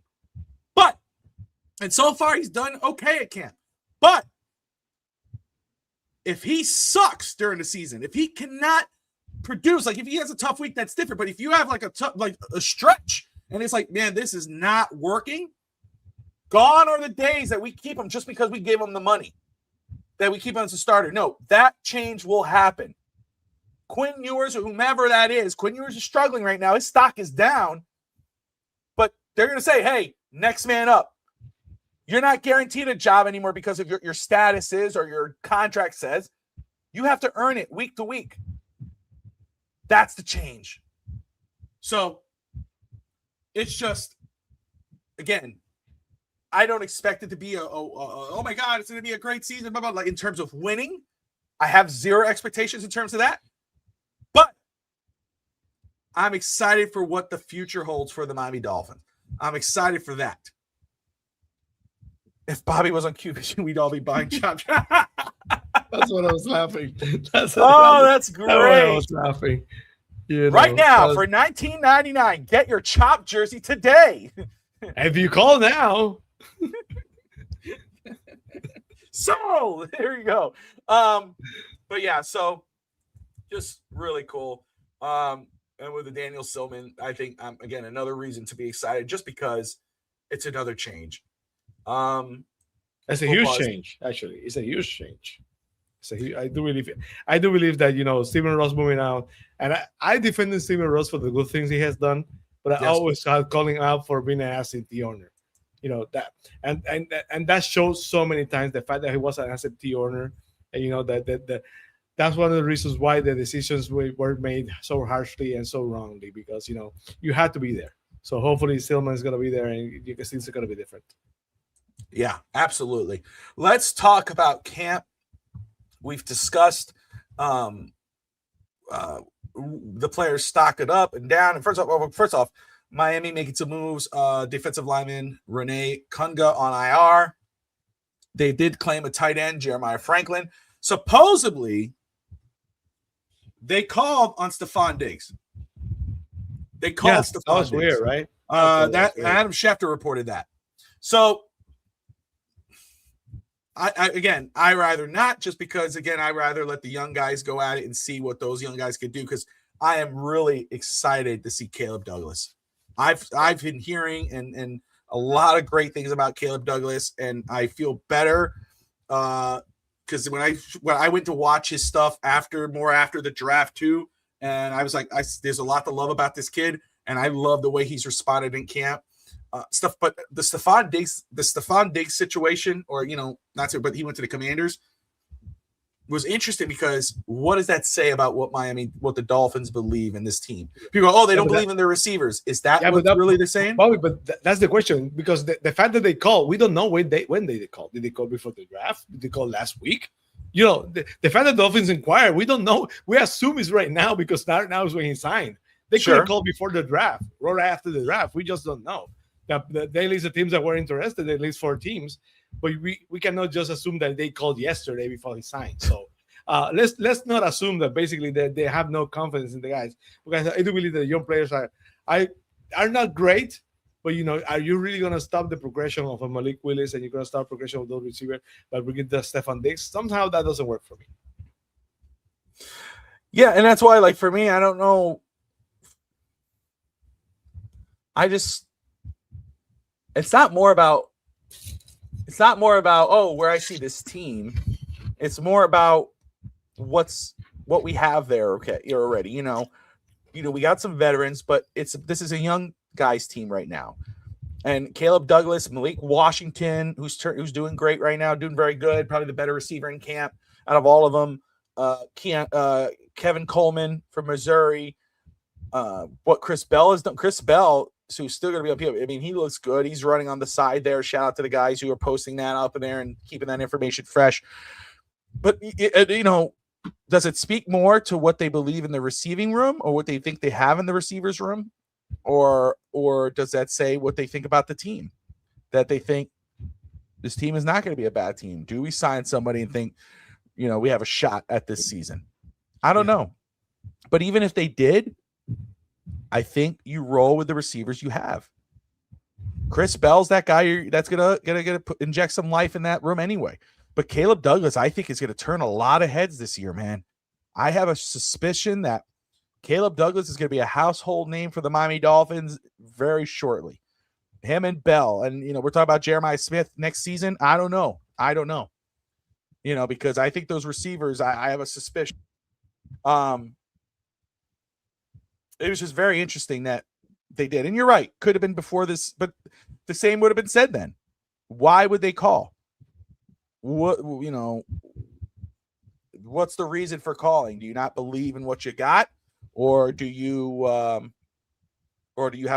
S2: And so far he's done okay at camp. But if he sucks during the season, if he cannot produce, like if he has a tough week, that's different. But if you have like a stretch and it's like, man, this is not working, gone are the days that we keep him just because we gave him the money, that we keep him as a starter. No, that change will happen. Quinn Ewers or whomever that is, Quinn Ewers is struggling right now. His stock is down. But they're going to say, hey, next man up. You're not guaranteed a job anymore because of your status is or your contract says. You have to earn it week to week. That's the change. So it's just, again, I don't expect it to be oh my God, it's going to be a great season. Blah, blah, blah. In terms of winning, I have zero expectations in terms of that. But I'm excited for what the future holds for the Miami Dolphins. I'm excited for that. If Bobby was on QB, we'd all be buying Chop.
S3: That's what I was laughing. That's
S2: great.
S3: I was laughing.
S2: Right now, for $19.99, get your Chop jersey today.
S3: If you call now.
S2: So there you go. But yeah, so just really cool. And with the Daniel Sillman, I think again another reason to be excited just because it's another change.
S3: It's a huge change. Actually, it's a huge change. I do believe that Stephen Ross moving out, and I defended Stephen Ross for the good things he has done, but I always had calling out for being an absentee owner. That and that shows so many times the fact that he was an absentee owner, and that's one of the reasons why the decisions were made so harshly and so wrongly because you had to be there. So hopefully Stillman is going to be there, and you can see it's going to be different.
S2: Yeah, absolutely. Let's talk about camp. We've discussed the players stock it up and down. And first off, Miami making some moves. Defensive lineman Rene Konga on IR. They did claim a tight end, Jeremiah Franklin. Supposedly, they called on Stephon Diggs. They called Stephon Diggs.
S3: That was weird, right?
S2: Adam Schefter reported that. So, I rather not, just because, again, I rather let the young guys go at it and see what those young guys could do, because I am really excited to see Caleb Douglas. I've been hearing and a lot of great things about Caleb Douglas, and I feel better because when I went to watch his stuff after the draft too, and I was like, there's a lot to love about this kid, and I love the way he's responded in camp. But the Stephon Diggs situation, or not so, but he went to the Commanders, was interesting because what does that say about what the Dolphins believe in this team? People go, they don't believe in their receivers. Is that what really they're saying?
S3: Bobby, but that's the question, because the fact that they call, we don't know when they called. Did they call before the draft? Did they call last week? the fact that the Dolphins inquire, we don't know. We assume it's right now because now is when he signed. They could have called before the draft, right after the draft. We just don't know. They list the teams that were interested. They list 4 teams, but we cannot just assume that they called yesterday before he signed. So let's not assume that basically that they have no confidence in the guys, because I do believe that young players are not great. But are you really going to stop the progression of a Malik Willis and you're going to stop progression of those receivers by bringing the Stephon Diggs? Somehow that doesn't work for me.
S2: Yeah, and that's why, like, for me, I don't know. It's not more about where I see this team. It's more about what we have there. Okay, you're already, we got some veterans, but this is a young guys team right now. And Caleb Douglas, Malik Washington, who's doing great right now, doing very good, probably the better receiver in camp out of all of them. Kevin Coleman from Missouri. What Chris Bell has done. Chris Bell, who's still going to be up here. I mean, he looks good. He's running on the side there. Shout out to the guys who are posting that up in there and keeping that information fresh. But, does it speak more to what they believe in the receiving room or what they think they have in the receivers room? Or does that say what they think about the team? That they think this team is not going to be a bad team? Do we sign somebody and think, we have a shot at this season? I don't know. But even if they did, I think you roll with the receivers you have. Chris Bell's that guy that's gonna inject some life in that room anyway. But Caleb Douglas, I think, is going to turn a lot of heads this year, man. I have a suspicion that Caleb Douglas is going to be a household name for the Miami Dolphins very shortly. Him and Bell. And, we're talking about Jeremiah Smith next season. I don't know. Because I think those receivers, I have a suspicion. It was just very interesting that they did. And you're right. Could have been before this, but the same would have been said then. Why would they call? What's the reason for calling? Do you not believe in what you got? Or do you have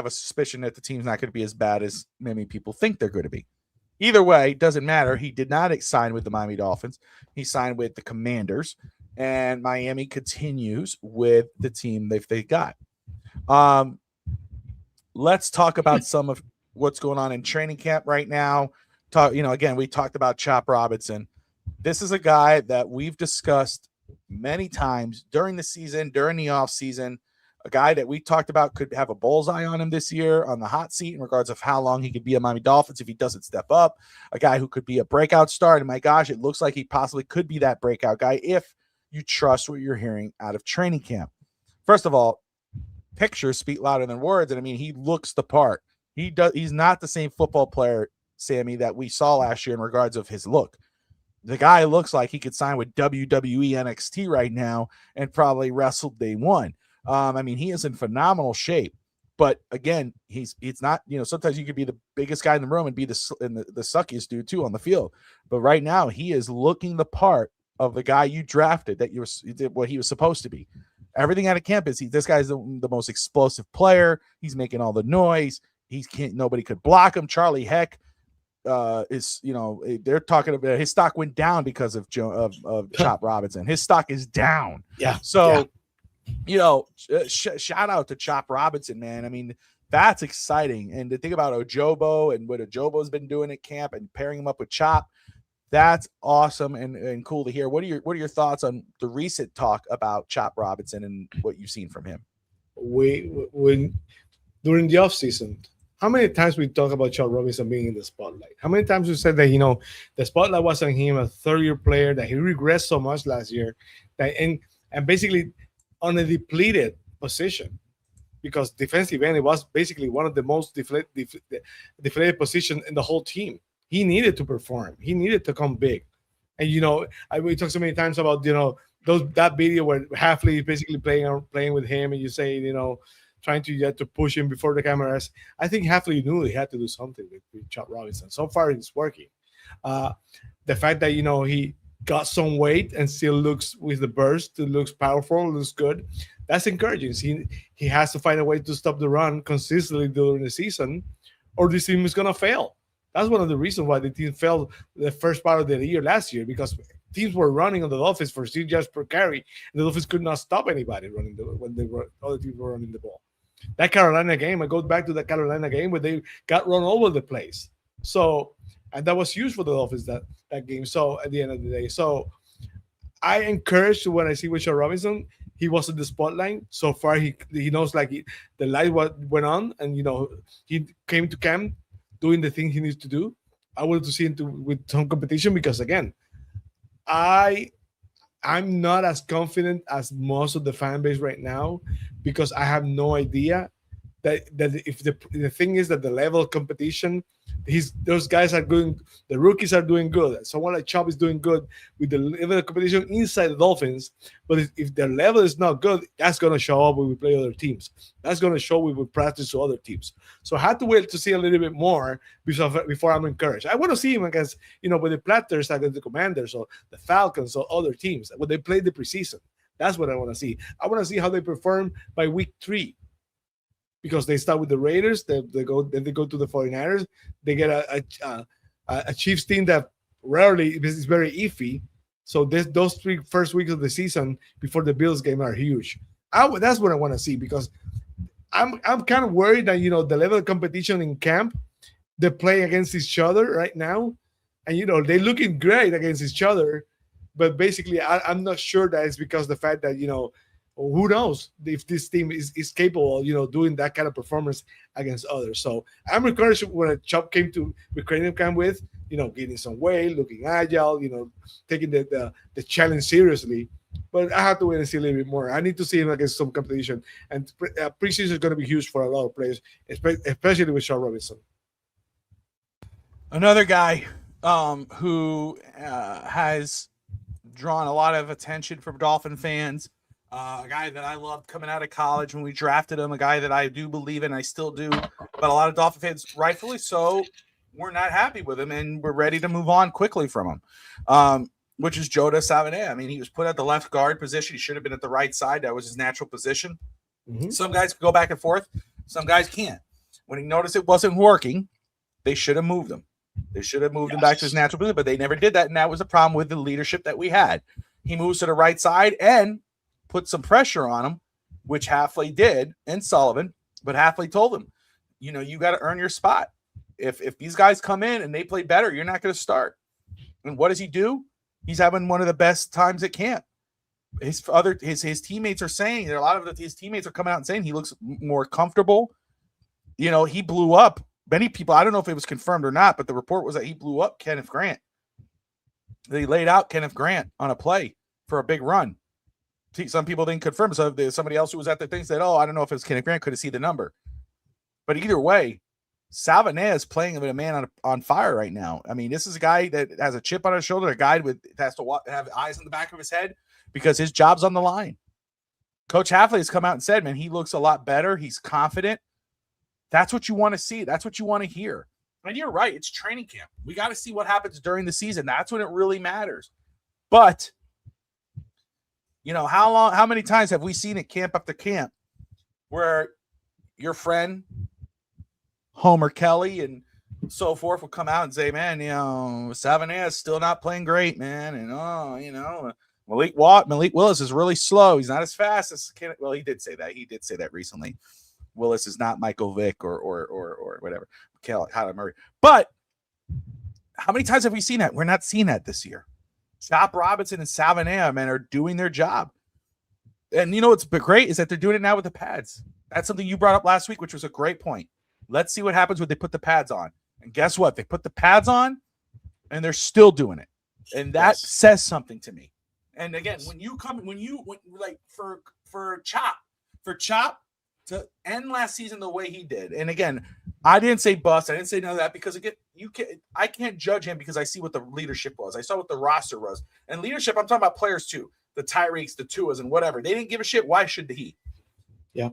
S2: a suspicion that the team's not going to be as bad as many people think they're going to be? Either way, it doesn't matter. He did not sign with the Miami Dolphins. He signed with the Commanders, and Miami continues with the team they got. Let's talk about some of what's going on in training camp right now. Again, we talked about Chop Robinson. This is a guy that we've discussed many times during the season, during the offseason, a guy that we talked about could have a bullseye on him this year on the hot seat in regards of how long he could be a Miami Dolphins if he doesn't step up, a guy who could be a breakout star. And my gosh, it looks like he possibly could be that breakout guy if you trust what you're hearing out of training camp. First of all, pictures speak louder than words. And I mean, he looks the part. He's not the same football player, Sammy, that we saw last year in regards of his look. The guy looks like he could sign with WWE NXT right now and probably wrestle day one. I mean, he is in phenomenal shape. But again, it's not, sometimes you could be the biggest guy in the room and be the suckiest dude too on the field. But right now, he is looking the part of the guy you drafted that you did what he was supposed to be. Everything out of camp is this guy's the most explosive player. He's making all the noise. Nobody could block him. Charlie Heck they're talking about his stock went down because of Chop Robinson. His stock is down.
S3: Yeah.
S2: So, shout out to Chop Robinson, man. I mean, that's exciting. And to think about Ojobo and what Ojobo's been doing at camp and pairing him up with Chop, that's awesome and cool to hear. What are your thoughts on the recent talk about Chop Robinson and what you've seen from him?
S3: When during the offseason, how many times we talk about Chop Robinson being in the spotlight? How many times we said that, the spotlight was on him, a third-year player, that he regressed so much last year, and basically on a depleted position, because defensive end, it was basically one of the most deflated position in the whole team. He needed to perform. He needed to come big. And, we talked so many times about, that video where Hafley is basically playing with him, and you say, trying to push him before the cameras. I think Hafley knew he had to do something with Chop Robinson. So far, it's working. The fact that, he got some weight and still looks with the burst, it looks powerful, looks good. That's encouraging. He has to find a way to stop the run consistently during the season, or this team is going to fail. That's one of the reasons why the team failed the first part of the year last year, because teams were running on the Dolphins for 6 yards per carry, and the Dolphins could not stop anybody running when other teams were running the ball. That Carolina game, I go back to the Carolina game where they got run over the place. So, and that was huge for the Dolphins that game. So at the end of the day, so I encouraged when I see with Sean Robinson, he was in the spotlight. So far, he knows the light went on, and he came to camp doing the thing he needs to do. I wanted to see him with some competition because again, I'm not as confident as most of the fan base right now because I have no idea that if the thing is that the level of competition, those guys are good. The rookies are doing good. Someone like Chubb is doing good with the level of competition inside the Dolphins. But if their level is not good, that's going to show up when we play other teams. That's going to show when we practice to other teams. So I had to wait to see a little bit more before I'm encouraged. I want to see him against, with the Platters, against the Commanders or the Falcons or other teams when they play the preseason. That's what I want to see. I want to see how they perform by week 3. Because they start with the Raiders, they go to the 49ers, they get a Chiefs team that rarely is very iffy. So those 3 first weeks of the season before the Bills game are huge. That's what I want to see because I'm kind of worried that the level of competition in camp, they play against each other right now, and they're looking great against each other, but basically I'm not sure that it's because of the fact that who knows if this team is capable of, doing that kind of performance against others. So I'm encouraged when Chubb came to training camp with, getting some weight, looking agile, taking the challenge seriously. But I have to wait and see a little bit more. I need to see him against some competition. And preseason is going to be huge for a lot of players, especially with Sean Robinson.
S2: Another guy who has drawn a lot of attention from Dolphin fans, a guy that I loved coming out of college when we drafted him, a guy that I do believe in, I still do, but a lot of Dolphin fans, rightfully so, we're not happy with him, and we're ready to move on quickly from him, which is Joda Savannah. I mean, he was put at the left guard position. He should have been at the right side. That was his natural position. Mm-hmm. Some guys can go back and forth. Some guys can't. When he noticed it wasn't working, they should have moved him. They should have moved him back to his natural position, but they never did that, and that was the problem with the leadership that we had. He moves to the right side and put some pressure on him, which Hafley did, and Sullivan, but Hafley told him, you got to earn your spot. If these guys come in and they play better, you're not going to start. And what does he do? He's having one of the best times at camp. His teammates are saying, a lot of his teammates are coming out and saying he looks more comfortable. He blew up many people. I don't know if it was confirmed or not, but the report was that he blew up Kenneth Grant. They laid out Kenneth Grant on a play for a big run. Some people didn't confirm. So somebody else who was at the thing said, I don't know if it was Kenneth Grant, couldn't see the number. But either way, Savannah is playing with a man on fire right now. I mean, this is a guy that has a chip on his shoulder, a guy has to have eyes on the back of his head because his job's on the line. Coach Hafley has come out and said, man, he looks a lot better. He's confident. That's what you want to see. That's what you want to hear. And you're right. It's training camp. We got to see what happens during the season. That's when it really matters. But how many times have we seen it camp after camp where your friend Homer Kelly and so forth will come out and say, man, Savannah is still not playing great, man. And, Malik Willis is really slow. He's not as fast as well, he did say that. He did say that recently. Willis is not Michael Vick or whatever. Kyler Murray. But how many times have we seen that? We're not seeing that this year. Chop Robinson and Savannah, man, are doing their job. And what's great is that they're doing it now with the pads. That's something you brought up last week, which was a great point. Let's see what happens when they put the pads on. And guess what? They put the pads on, and they're still doing it. And that says something to me. And again, for Chop to end last season the way he did. And again, I didn't say bust. I didn't say none of that because again, I can't judge him because I see what the leadership was. I saw what the roster was. And leadership, I'm talking about players too. The Tyreeks, the Tuas, and whatever. They didn't give a shit. Why should he?
S3: Yeah.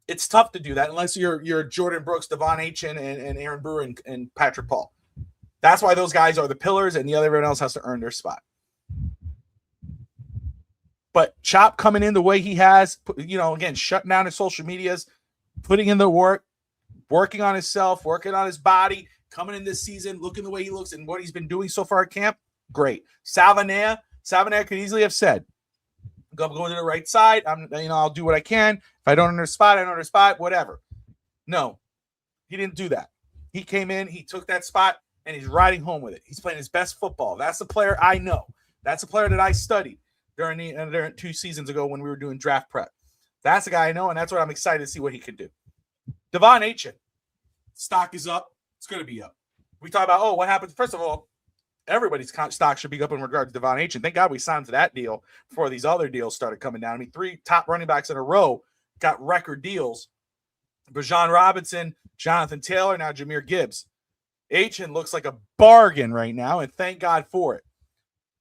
S2: It's tough to do that unless you're Jordan Brooks, Devon Achen, and Aaron Brewer and Patrick Paul. That's why those guys are the pillars, and everyone else has to earn their spot. But Chop coming in the way he has, again, shutting down his social medias, putting in the work, working on himself, working on his body, coming in this season, looking the way he looks and what he's been doing so far at camp, great. Savannah, Savannah could easily have said, I'm going to the right side. I'll do what I can. If I don't under spot, I don't under spot, whatever. No, he didn't do that. He came in, he took that spot, and he's riding home with it. He's playing his best football. That's the player I know. That's a player that I studied during 2 seasons ago when we were doing draft prep. That's the guy I know, and that's what I'm excited to see what he can do. Devon Achane, stock is up. It's going to be up. We talk about, what happened? First of all, everybody's stock should be up in regard to Devon Achane. Thank God we signed to that deal before these other deals started coming down. I mean, 3 top running backs in a row got record deals. Bijan Robinson, Jonathan Taylor, now Jahmyr Gibbs. Achane looks like a bargain right now, and thank God for it.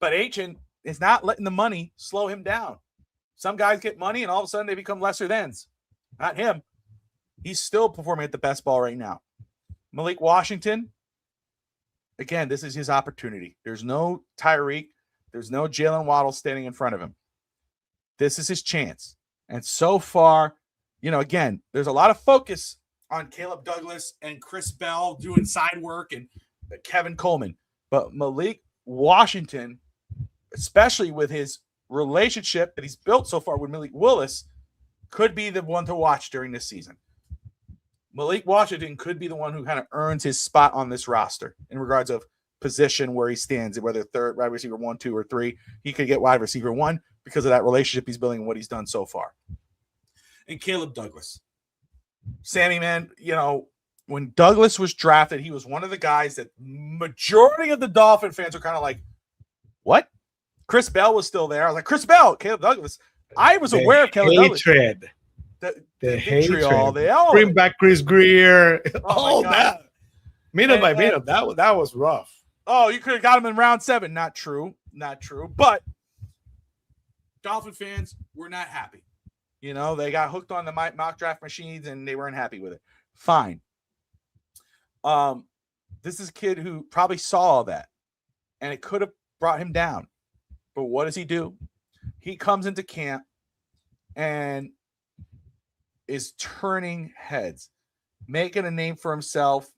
S2: But Achane is not letting the money slow him down. Some guys get money, and all of a sudden they become lesser thans. Not him. He's still performing at the best ball right now. Malik Washington, again, this is his opportunity. There's no Tyreek. There's no Jalen Waddle standing in front of him. This is his chance. And so far, again, there's a lot of focus on Caleb Douglas and Chris Bell doing side work and Kevin Coleman. But Malik Washington, especially with his relationship that he's built so far with Malik Willis, could be the one to watch during this season. Malik Washington could be the one who kind of earns his spot on this roster in regards of position where he stands, whether third, wide receiver 1, 2, or 3. He could get wide receiver 1 because of that relationship he's building and what he's done so far. And Caleb Douglas. Sammy, man, when Douglas was drafted, he was one of the guys that majority of the Dolphin fans were kind of like, what? Chris Bell was still there. I was like, Chris Bell, Caleb Douglas. I was aware of Caleb Douglas. The vitriol. They all
S3: bring back Chris Greer.
S2: Oh
S3: that. Minute by minute. That was rough.
S2: Oh, you could have got him in round 7. Not true. But Dolphin fans were not happy. They got hooked on the mock draft machines and they weren't happy with it. Fine. This is a kid who probably saw all that and it could have brought him down. But what does he do? He comes into camp and is turning heads, making a name for himself.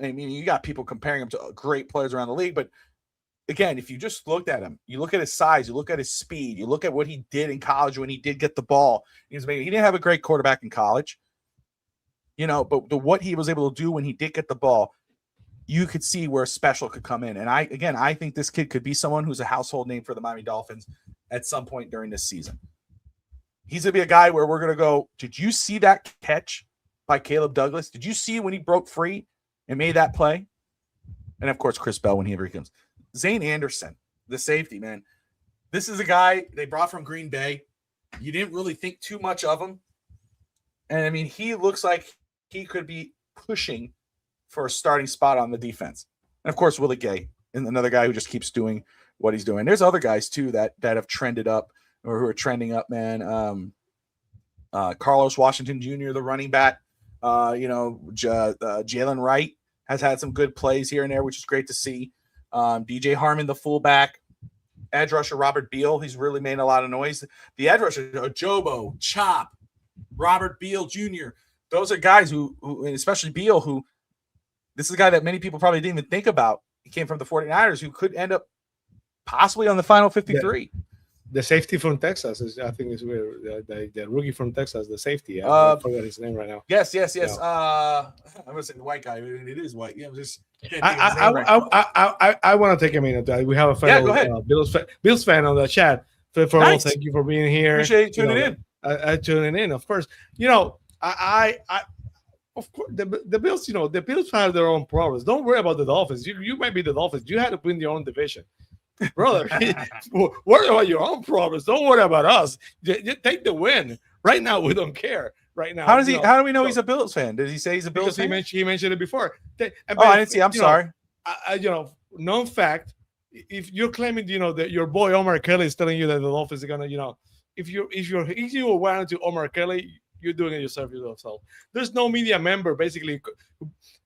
S2: You got people comparing him to great players around the league, but again, if you just looked at him, you look at his size, you look at his speed, you look at what he did in college when he did get the ball. He didn't have a great quarterback in college, but what he was able to do when he did get the ball, you could see where special could come in. And I think this kid could be someone who's a household name for the Miami Dolphins at some point during this season. He's going to be a guy where we're going to go, did you see that catch by Caleb Douglas? Did you see when he broke free and made that play? And, of course, Chris Bell when he comes. Zane Anderson, the safety, man. This is a guy they brought from Green Bay. You didn't really think too much of him. And, he looks like he could be pushing for a starting spot on the defense. And, of course, Willie Gay, and another guy who just keeps doing what he's doing. There's other guys, too, that have trended up or who are trending up, man. Carlos Washington Jr., the running back. Jalen Wright has had some good plays here and there, which is great to see. DJ Harmon, the fullback. Edge rusher Robert Beal, he's really made a lot of noise. The edge rusher, Jobo, Chop, Robert Beal Jr., those are guys who, and especially Beal, who this is a guy that many people probably didn't even think about. He came from the 49ers, who could end up possibly on the final 53.
S3: The safety from Texas I think is where the rookie from Texas, the safety. I forgot his name right now.
S2: Yes. I'm gonna say the white guy. It is white. Yeah, I
S3: want to take a minute. We have a fellow Bills fan on the chat. First of all, thank you for being here.
S2: Appreciate you tuning in.
S3: I tuning in, of course. Of course, the Bills. The Bills have their own problems. Don't worry about the Dolphins. You might be the Dolphins. You had to win your own division. Brother, worry about your own problems. Don't worry about us. You take the win. Right now, we don't care. Right now,
S2: how do we know he's a Bills fan? Did he say he's a Bills fan?
S3: He mentioned it before.
S2: I didn't see. I'm sorry.
S3: Known fact. If you're claiming, that your boy Omar Kelly is telling you that the Dolphins are gonna, if you want to Omar Kelly, you're doing it yourself. There's no media member. Basically,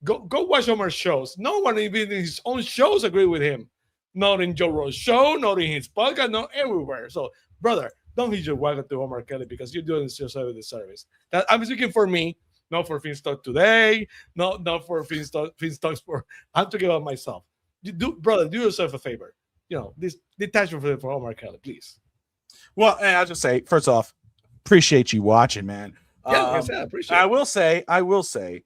S3: go watch Omar's shows. No one even in his own shows agree with him. Not in Joe Rogan's show, not in his podcast, not everywhere. So, brother, don't hitch your wagon to Omar Kelly because you're doing yourself a disservice. That I'm speaking for me, not for Phins Talk Today, not for Phins Talk Sport. I'm talking about myself. Brother, do yourself a favor. this detachment for Omar Kelly, please.
S2: Well, and I'll just say, first off, appreciate you watching, man.
S3: Yeah, like I said, I appreciate
S2: I
S3: it.
S2: will say,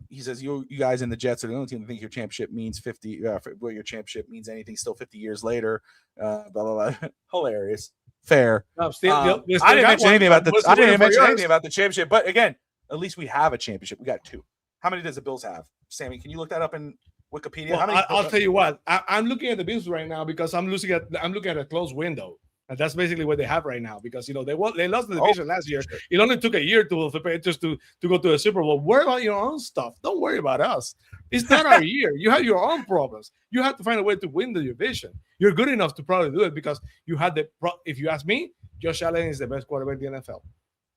S2: he says you guys in the Jets are the only team that think your championship means 50. Well, your championship means anything still 50 years later. Blah blah blah. Hilarious. Fair.
S3: No,
S2: I didn't mention anything about the. I didn't mention anything about the championship. But again, at least we have a championship. We got 2. How many does the Bills have? Sammy, can you look that up in Wikipedia?
S3: Well,
S2: How many?
S3: I'll tell you what. I'm looking at the Bills right now because I'm looking at a closed window. And that's basically what they have right now because they lost the division last year. It only took a year for the Patriots to go to a Super Bowl. Worry about your own stuff. Don't worry about us. It's not our year. You have your own problems. You have to find a way to win the division. You're good enough to probably do it because you had if you ask me, Josh Allen is the best quarterback in the NFL.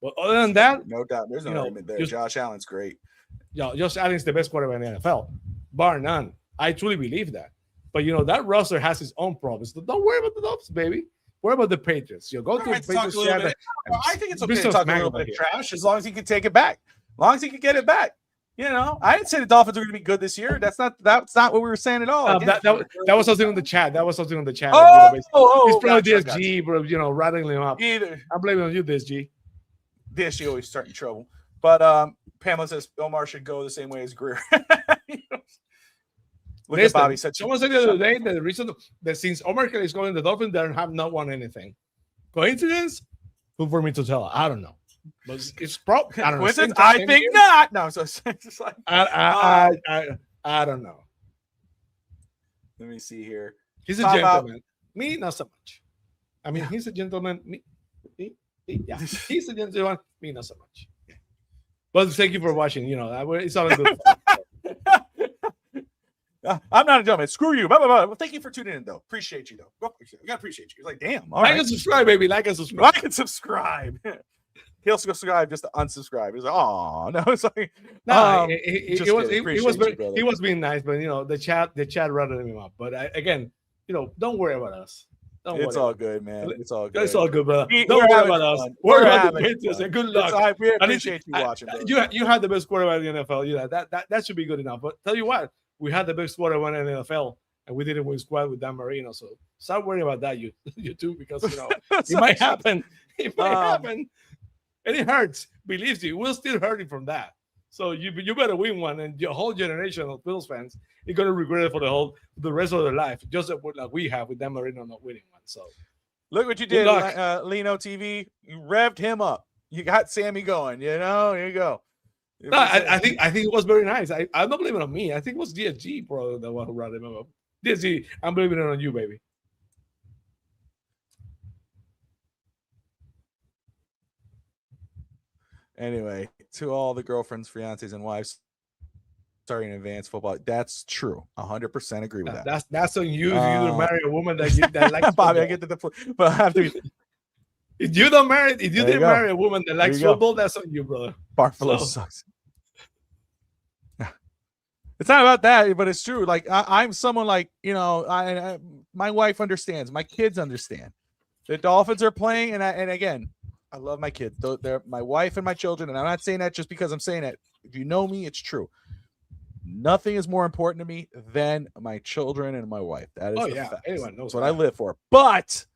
S3: But other than that,
S2: no doubt, there's no argument there. Josh Allen's great.
S3: Yeah, Josh Allen is the best quarterback in the NFL, bar none. I truly believe that. But that roster has its own problems. So don't worry about the Dolphins, baby. Worry about the Patriots. Go to the Patriots.
S2: I think it's okay to talk a little bit of trash as long as he can take it back. As long as he can get it back. I didn't say the Dolphins are going to be good this year. That's not what we were saying at all.
S3: That was something on the chat.
S2: Oh,
S3: he's probably DSG, bro. Rattling him up.
S2: Either.
S3: I'm blaming on you, DSG.
S2: DSG always starting trouble. But Pamela says Omar should go the same way as Greer. Look at Bobby.
S3: Someone said the other day that the reason that since Omar Kelly is going the Dolphins, they have not won anything. Coincidence? Who for me to tell? I don't know. But it's probably I don't know.
S2: I think not. No, so it's just like
S3: I don't know.
S2: Let me see here.
S3: He's a gentleman. Me, not so much. I mean, he's a gentleman. Me, yeah. He's a gentleman. Me, not so much. But thank you for watching. It's all good.
S2: I'm not a gentleman. Screw you. Blah, blah, blah. Well, thank you for tuning in, though. Appreciate you, though. I gotta appreciate you. It's like, damn. All
S3: like and subscribe, baby. Like and subscribe.
S2: Like and subscribe. He'll subscribe just to unsubscribe. He's like, oh no. It's like,
S3: he was being nice, but the chat rattled him up. But again, don't worry about us.
S2: It's all good, man. It's all good.
S3: It's all good, brother. Don't worry about us. Worry about the Patriots and good luck.
S2: We appreciate you watching.
S3: You had the best quarterback in the NFL. That should be good enough. But tell you what. We had the best quarterback in the NFL, and we didn't win squad with Dan Marino. So stop worrying about that, you too, because it might happen. It might happen, and it hurts. Believes you, we'll still hurt you from that. So you better win one, and your whole generation of Bills fans is gonna regret it for the rest of their life, just like we have with Dan Marino not winning one. So
S2: look what you did, Lino TV. You revved him up. You got Sammy going. Here you go.
S3: No, I think it was very nice. I'm not blaming it on me. I think it was DSG, bro, the one who brought him up. DSG, I'm blaming it on you, baby.
S2: Anyway, to all the girlfriends, fiancés, and wives starting in advanced football, that's true. 100% agree with that.
S3: That's on you. You marry a woman that likes
S2: Bobby, I get to the but I have to.
S3: If you didn't marry a woman that likes football, that's on you, brother.
S2: Barfalo sucks. It's not about that, but it's true. Like I'm someone like my wife understands, my kids understand. The Dolphins are playing, and again, I love my kids. They're my wife and my children, and I'm not saying that just because I'm saying that. If you know me, it's true. Nothing is more important to me than my children and my wife. That is fact.
S3: Anyone knows
S2: that's what I live for. But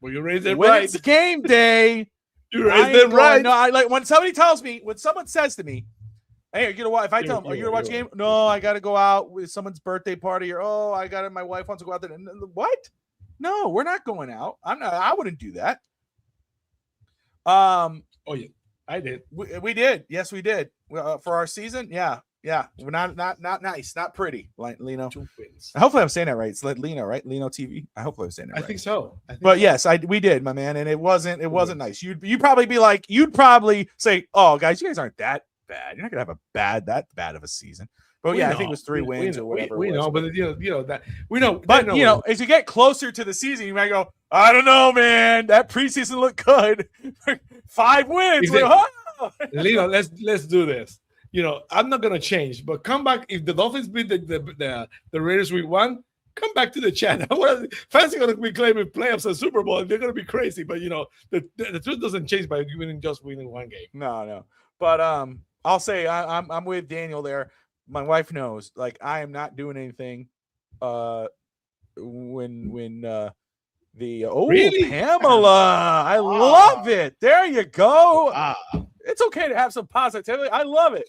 S3: well, you raised it
S2: when
S3: right.
S2: It's game day.
S3: You raised it right.
S2: No, I like when somebody tells me, when someone says to me, hey, are you gonna watch? If I tell them, are you gonna watch a game? No, I gotta go out with someone's birthday party, or I got it. My wife wants to go out there. What? No, we're not going out. I'm not. I wouldn't do that.
S3: Oh yeah, I did.
S2: We did. Yes, we did. For our season, yeah. We're not nice, not pretty. Like Lino. Hopefully, I'm saying that right. It's like Lino, right? Lino TV. I hope I'm saying that right.
S3: I think so.
S2: Yes, we did, my man, and it wasn't nice. You'd probably be like, you'd probably say, oh, guys, you guys aren't that bad. You're not gonna have that bad of a season. But I think it was 3 wins or whatever.
S3: We know, but that we know.
S2: But as you get closer to the season, you might go, I don't know, man. That preseason looked good. 5 wins.
S3: Lino, let's do this. I'm not gonna change, but come back if the Dolphins beat the Raiders week 1. Come back to the chat. Fans are gonna be claiming playoffs and Super Bowl, and they're gonna be crazy. But the truth doesn't change by winning one game.
S2: No. But I'll say I'm with Daniel there. My wife knows. Like I am not doing anything when
S3: Really?
S2: Pamela, I love it. There you go. It's okay to have some positivity. I love it.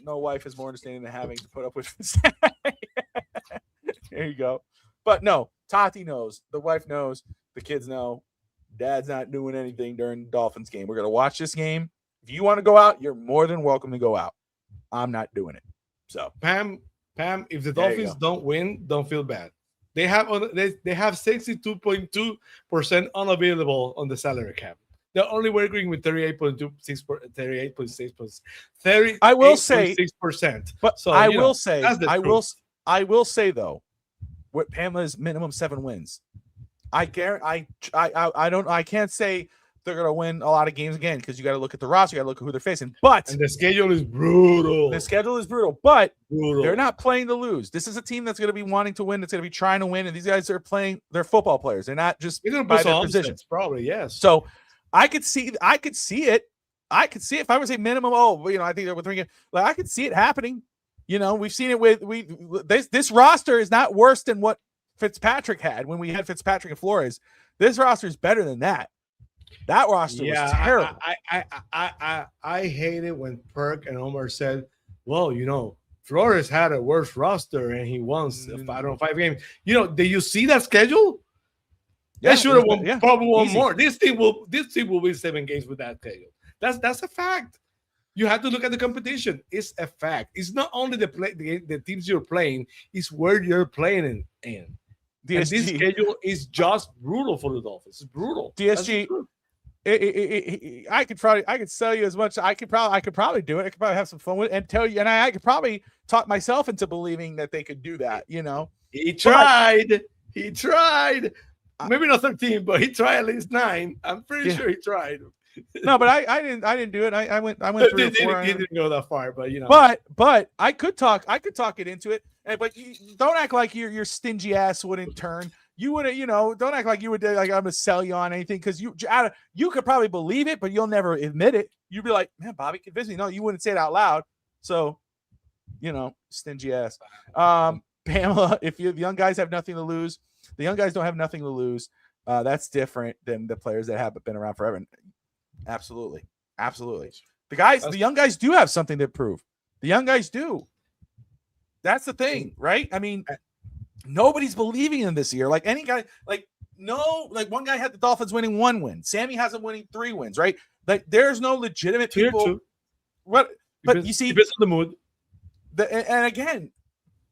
S2: No wife is more understanding than having to put up with. There you go. But no, Tati knows. The wife knows. The kids know. Dad's not doing anything during the Dolphins game. We're going to watch this game. If you want to go out, you're more than welcome to go out. I'm not doing it. So
S3: Pam, if the Dolphins don't win, don't feel bad. They have 62.2% unavailable on the salary cap. They're only working with 38.6%.
S2: I will say
S3: 6%.
S2: But
S3: so,
S2: I will say,
S3: I
S2: will say though, what Pamela's minimum 7 wins. I can't say they're gonna win a lot of games again because you got to look at the roster, you got to look at who they're facing. But
S3: the schedule is brutal.
S2: But they're not playing to lose. This is a team that's going to be wanting to win. That's going to be trying to win, and these guys are playing. They're football players. They're not just by their positions.
S3: Probably yes.
S2: So I could see it. I could see it if I was a minimum. I think they're with 3 games. Like I could see it happening. We've seen it with this roster is not worse than what Fitzpatrick had when we had Fitzpatrick and Flores. This roster is better than that. That roster was terrible.
S3: I hate it when Perk and Omar said, "Well, Flores had a worse roster and he won 5 games." Did you see that schedule? They should have won probably one more. This team will win 7 games with that schedule. That's a fact. You have to look at the competition. It's a fact. It's not only the teams you're playing; it's where you're playing in. And this schedule is just brutal for the Dolphins. It's brutal.
S2: DSG. I could sell you as much. I could probably do it. I could probably have some fun with it and tell you. And I could probably talk myself into believing that they could do that.
S3: He tried. Maybe not 13, but he tried at least 9. I'm pretty sure he tried.
S2: No, but I didn't do it. I went 3 or 4.
S3: He didn't go that far, but
S2: But I could talk it into it. But don't act like your stingy ass wouldn't turn. You would, don't act like you would like I'm gonna sell you on anything because you could probably believe it, but you'll never admit it. You'd be like, man, Bobby convinced me. No, you wouldn't say it out loud. So, stingy ass. Pamela, if the young guys have nothing to lose, the young guys don't have nothing to lose. That's different than the players that have been around forever. Absolutely. The young guys do have something to prove. The young guys do. That's the thing, right? I mean, nobody's believing in this year. Like any guy, one guy had the Dolphins winning 1 win. Sammy has them winning 3 wins, right? Like there's no legitimate people. What? But you see,
S3: depends on the mood.
S2: And again,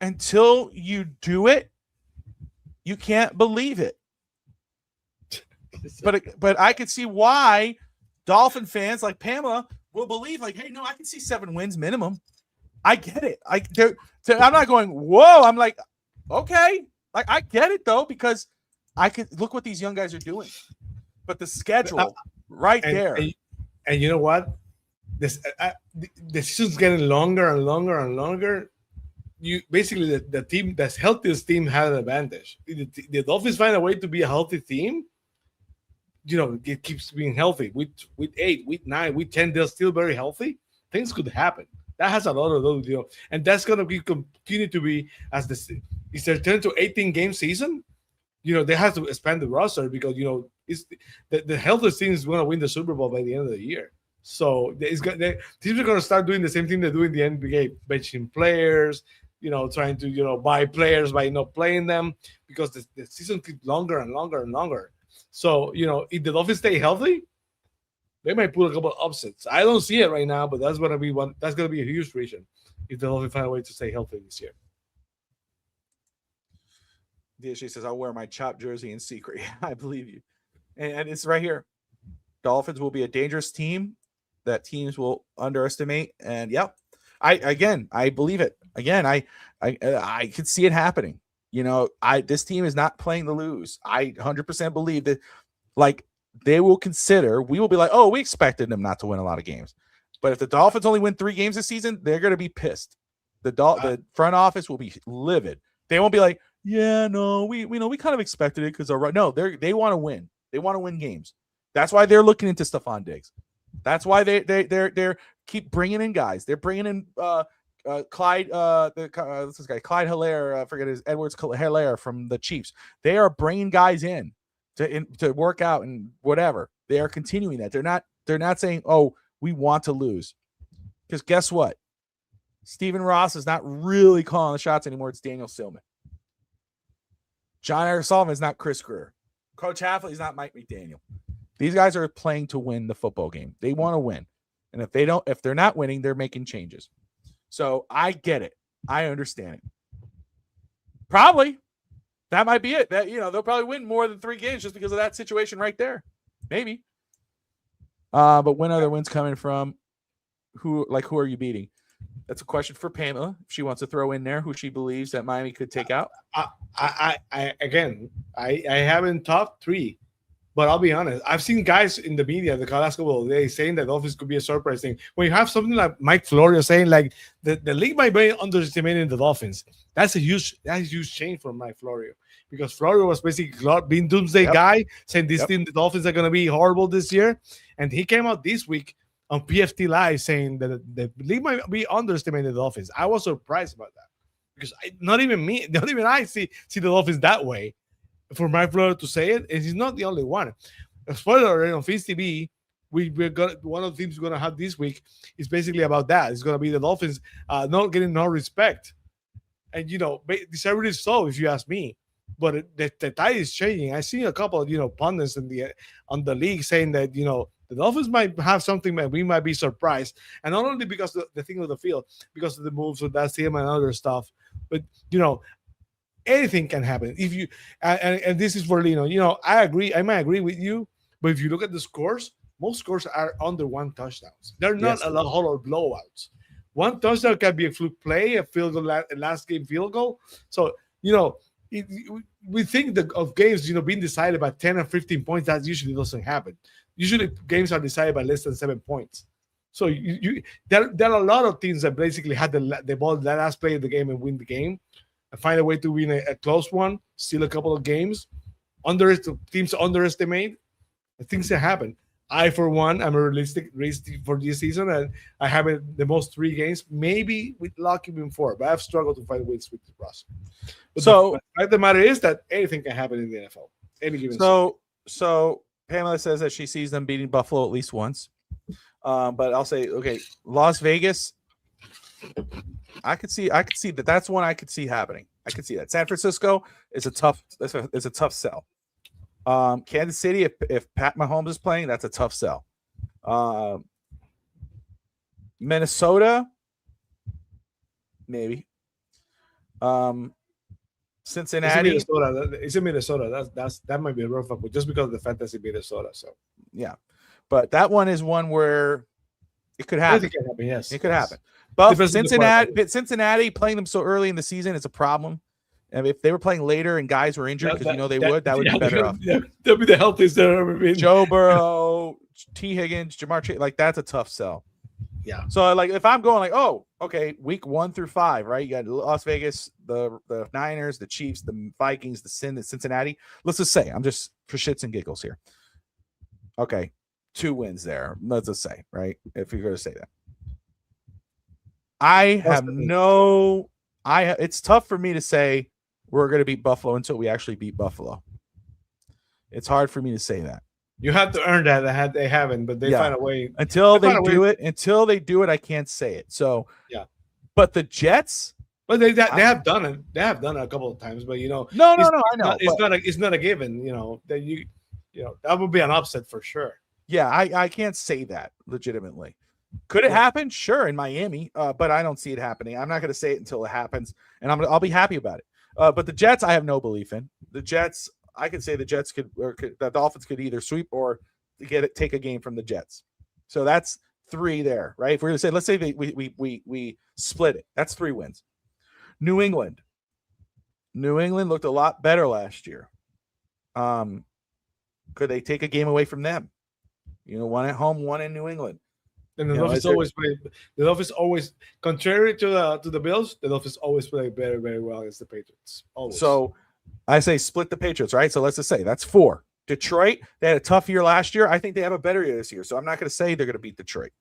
S2: until you do it, you can't believe it. But I could see why Dolphin fans like Pamela will believe, like, hey, no, I can see 7 wins minimum. I get it. I'm not going, whoa. I'm like, okay. Like, I get it, though, because I could look what these young guys are doing. But the schedule there.
S3: And you know what? The season's getting longer and longer and longer. You basically, the team that's healthiest team has an advantage. The Dolphins find a way to be a healthy team. It keeps being healthy. With 8, with 9, with 10, they're still very healthy. Things could happen. That has a lot of those, and that's going to continue to be as it's their turn to 18-game season. They have to expand the roster because it's the healthiest team is going to win the Super Bowl by the end of the year. So teams are going to start doing the same thing they do in the NBA, benching players, trying to buy players by not playing them because the season keeps longer and longer and longer. So if the Dolphins stay healthy, they might pull a couple of upsets. I don't see it right now, but that's going to be one. That's going to be a huge reason if the Dolphins find a way to stay healthy this year.
S2: DSG says, "I'll wear my chopped jersey in secret." I believe you, and it's right here. Dolphins will be a dangerous team that teams will underestimate. And I believe it. Again, I could see it happening. This team is not playing to lose. I 100% believe that, they will consider, we will be like, oh, we expected them not to win a lot of games. But if the Dolphins only win 3 games this season, they're going to be pissed. The front office will be livid. They won't be like, yeah, no, we kind of expected it because no, they want to win. They want to win games. That's why they're looking into Stephon Diggs. That's why they're keep bringing in guys. They're bringing in Clyde, this guy, Clyde Hilaire, I forget his Edwards Hilaire from the Chiefs. They are bringing guys in to work out and whatever. They are continuing that. They're not saying, oh, we want to lose. Because guess what? Stephen Ross is not really calling the shots anymore. It's Daniel Sillman. Jon-Eric Sullivan is not Chris Greer. Coach Hafley is not Mike McDaniel. These guys are playing to win the football game. They want to win. And if they're not winning, they're making changes. So I get it. I understand it. Probably. That might be it. That, they'll probably win more than 3 games just because of that situation right there. Maybe. But when are the wins coming from? Who are you beating? That's a question for Pamela. If she wants to throw in there who she believes that Miami could take out.
S3: I haven't top 3, but I'll be honest. I've seen guys in the media the last couple of days saying that Dolphins could be a surprise thing. When you have something like Mike Florio saying like the league might be underestimating the Dolphins, that's a huge change from Mike Florio, because Florio was basically being doomsday guy saying this team, the Dolphins, are going to be horrible this year, and he came out this week on PFT Live saying that the league might be underestimating the Dolphins. I was surprised about that, because not even I see the Dolphins that way. For Mike Florio to say it, and he's not the only one. Spoiler on Phins TV, we're got one of the things we're gonna have this week is basically about that. It's gonna be the Dolphins not getting no respect, and deservedly so, if you ask me. But the tide is changing. I see a couple of pundits on the league saying that the Dolphins might have something that we might be surprised, and not only because of the thing of the field, because of the moves with that team and other stuff, but anything can happen. If you and this is for Lino, I agree. I might agree with you, but if you look at the scores, most scores are under 1 touchdowns. They're not a whole lot of blowouts. 1 touchdown can be a fluke play, a field goal, a last game field goal. So we think of games being decided by 10 or 15 points. That usually doesn't happen. Usually games are decided by less than 7 points. So there are a lot of teams that basically had the ball that last play of the game and win the game, and find a way to win a close one, steal a couple of games. Teams underestimate. Things that happen. I, for one, I'm a realistic for this season, and I have the most 3 games, maybe with luck even 4, but I've struggled to find wins with the roster. So the fact of the matter is that anything can happen in the NFL. Any given
S2: So Pamela says that she sees them beating Buffalo at least once. But I'll say, okay, Las Vegas, I could see that. That's one I could see happening. I could see that. San Francisco is a tough sell. Kansas City, if Pat Mahomes is playing, that's a tough sell. Minnesota, maybe. Cincinnati.
S3: It's in Minnesota. That might be a rough one, just because of the fantasy Minnesota. So
S2: yeah, but that one is one where it could happen.
S3: It can happen. Yes,
S2: it could happen. But Cincinnati playing them so early in the season, it's a problem. And if they were playing later and guys were injured, because that would be better off.
S3: That'd be the healthiest they've ever been.
S2: Joe Burrow, T. Higgins, Jamar Chase, that's a tough sell.
S3: Yeah.
S2: So if I'm going week 1 through 5, right? You got Las Vegas, the Niners, the Chiefs, the Vikings, the Cincinnati. Let's just say, I'm just for shits and giggles here. Okay, 2 wins there. Let's just say, right? If you're going to say that, it's tough for me to say we're going to beat Buffalo until we actually beat Buffalo. It's hard for me to say that.
S3: You have to earn that. They haven't, but they find a way.
S2: Until they do it, I can't say it. So
S3: yeah.
S2: But the Jets,
S3: but they have done it. They have done it a couple of times, but
S2: no, I know
S3: it's not a given. That that would be an upset for sure.
S2: Yeah, I can't say that legitimately. Could it happen? Sure, in Miami, but I don't see it happening. I'm not going to say it until it happens, and I'll be happy about it. But the Jets, I have no belief in. The Jets, I could say the Jets the Dolphins could either sweep or take a game from the Jets. So that's 3 there, right? If we're going to say, let's say we split it, that's 3 wins. New England looked a lot better last year. Could they take a game away from them? 1 at home, 1 in New England.
S3: And the Dolphins always, contrary to the Bills, the Dolphins always play very, very well against the Patriots. Always.
S2: So I say split the Patriots, right? So let's just say that's 4. Detroit, they had a tough year last year. I think they have a better year this year. So I'm not going to say they're going to beat Detroit.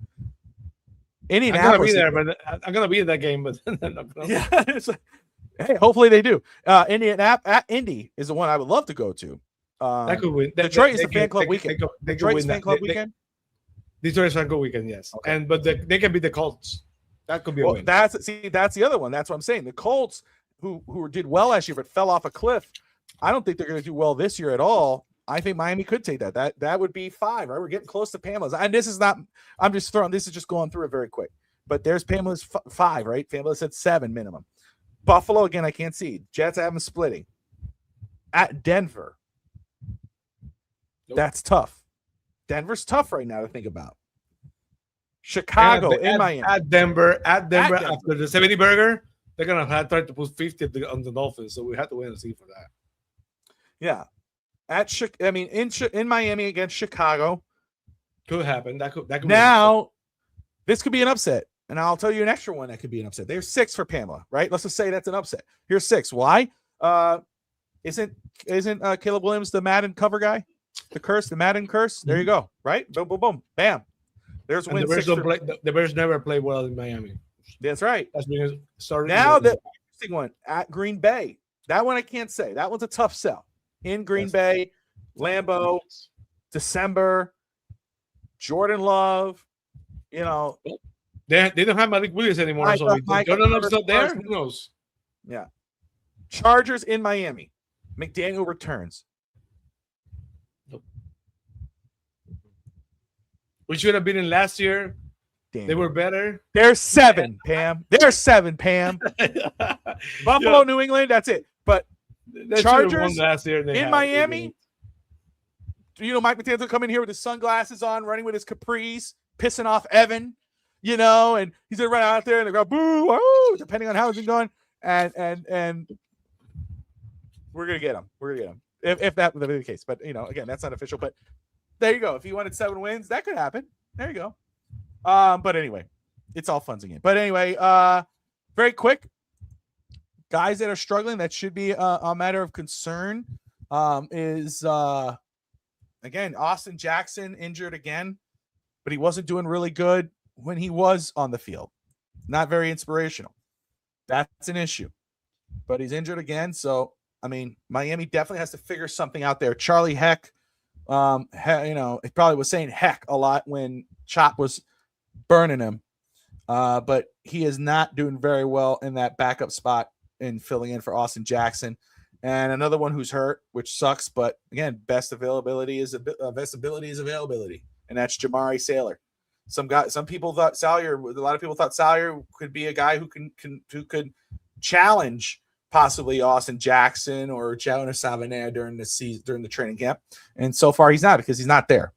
S2: Indianapolis.
S3: I'm gonna be there, but I'm gonna be in that game. But
S2: Yeah. Hey, hopefully they do. Indy is the one I would love to go to.
S3: that could win.
S2: Detroit is the fan club weekend. Detroit's fan club weekend.
S3: Detroit's fan club weekend, yes. Okay. But they can beat the Colts. That could be a win.
S2: That's the other one. That's what I'm saying. The Colts, who did well last year but fell off a cliff, I don't think they're going to do well this year at all. I think Miami could take that. That would be 5, right? We're getting close to Pamela's. And this is not, this is just going through it very quick. But there's Pamela's 5, right? Pamela said 7 minimum. Buffalo, again, I can't see. Jets, I have them splitting. At Denver. Nope. That's tough. Denver's tough right now to think about. Chicago in Miami.
S3: At Denver after the 70 burger, they're going to try to put 50 on the Dolphins. So we have to wait and see for that.
S2: Yeah. In Miami against Chicago.
S3: Could happen. That could
S2: now, this could be an upset. And I'll tell you an extra one that could be an upset. There's 6 for Pamela, right? Let's just say that's an upset. Here's 6. Why? Isn't Caleb Williams the Madden cover guy? The Madden curse? There you go. Right? Boom, boom, boom. Bam. There's win.
S3: The Bears never play well in Miami.
S2: That's right.
S3: That's because started.
S2: Now the interesting one at Green Bay. That one I can't say. That one's a tough sell. In Green Bay, Lambeau, December, Jordan Love, They don't have Malik Willis anymore. So Jordan Love's not there. Who knows? Yeah. Chargers in Miami. McDaniel returns.
S3: We should have been in last year. Damn. They were better.
S2: There's 7, Pam. There's 7, Pam. Buffalo, New England. That's it. But Chargers last year in Miami. Mike McDaniel will come in here with his sunglasses on, running with his capris, pissing off Evan. And he's gonna run out there and they go boo, woo, depending on how it's going. And we're gonna get him. If that would be the case. But again, that's not official. But there you go. If you wanted 7 wins, that could happen. There you go. But anyway, it's all fun again. But anyway, very quick. Guys that are struggling, that should be a matter of concern. Is again, Austin Jackson injured again, but he wasn't doing really good when he was on the field. Not very inspirational. That's an issue. But he's injured again. So, Miami definitely has to figure something out there. Charlie Heck, it probably was saying heck a lot when Chop was burning him. But he is not doing very well in that backup spot in filling in for Austin Jackson. And another one who's hurt, which sucks. But again, best availability is availability. And that's Jamari Sailor. Some people thought Salyer, a lot of people thought Salyer could be a guy who could challenge possibly Austin Jackson or Jonas Savannah during the training camp. And so far he's not, because he's not there.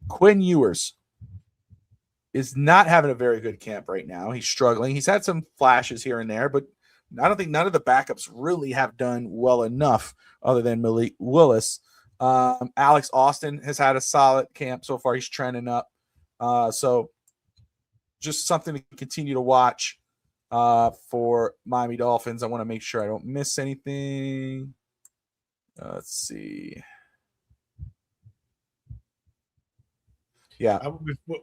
S2: Quinn Ewers is not having a very good camp right now. He's struggling. He's had some flashes here and there, but I don't think none of the backups really have done well enough other than Malik Willis. Alex Austin has had a solid camp so far. He's trending up. So just something to continue to watch for Miami Dolphins. I want to make sure I don't miss anything. Let's see. Yeah.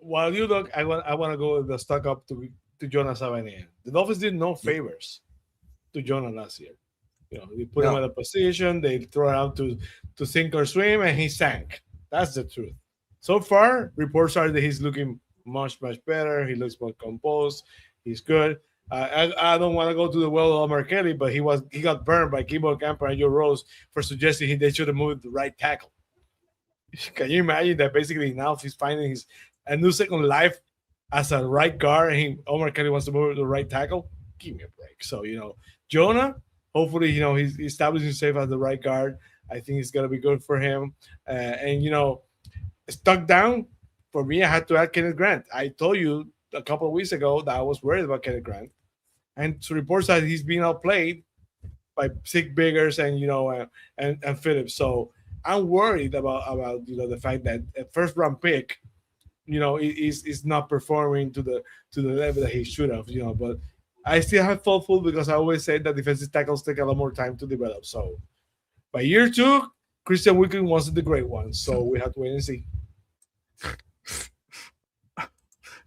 S3: While you look, I want to go with the stock up to Jonas Savannah. The Dolphins did no favors to Jonah last year. They put him in a position, they throw it out to sink or swim, and he sank. That's the truth. So far, reports are that he's looking much, much better. He looks more composed. He's good. I don't want to go to the well of Omar Kelly, but he got burned by Kimball Camper and Joe Rose for suggesting they should have moved the right tackle. Can you imagine that? Basically, now he's finding a new second life as a right guard, and Omar Kelly wants to move to the right tackle. Give me a break. So Jonah. Hopefully, he's establishing himself as the right guard. I think it's going to be good for him. Stuck down, for me, I had to add Kenneth Grant. I told you a couple of weeks ago that I was worried about Kenneth Grant. And to reports that he's being outplayed by Zig Biggers and Phillips. So I'm worried about the fact that a first-round pick, is not performing to the level that he should have, but I still have thoughtful because I always say that defensive tackles take a lot more time to develop. So by year 2, Christian Wilkins wasn't the great one. So we have to wait and see.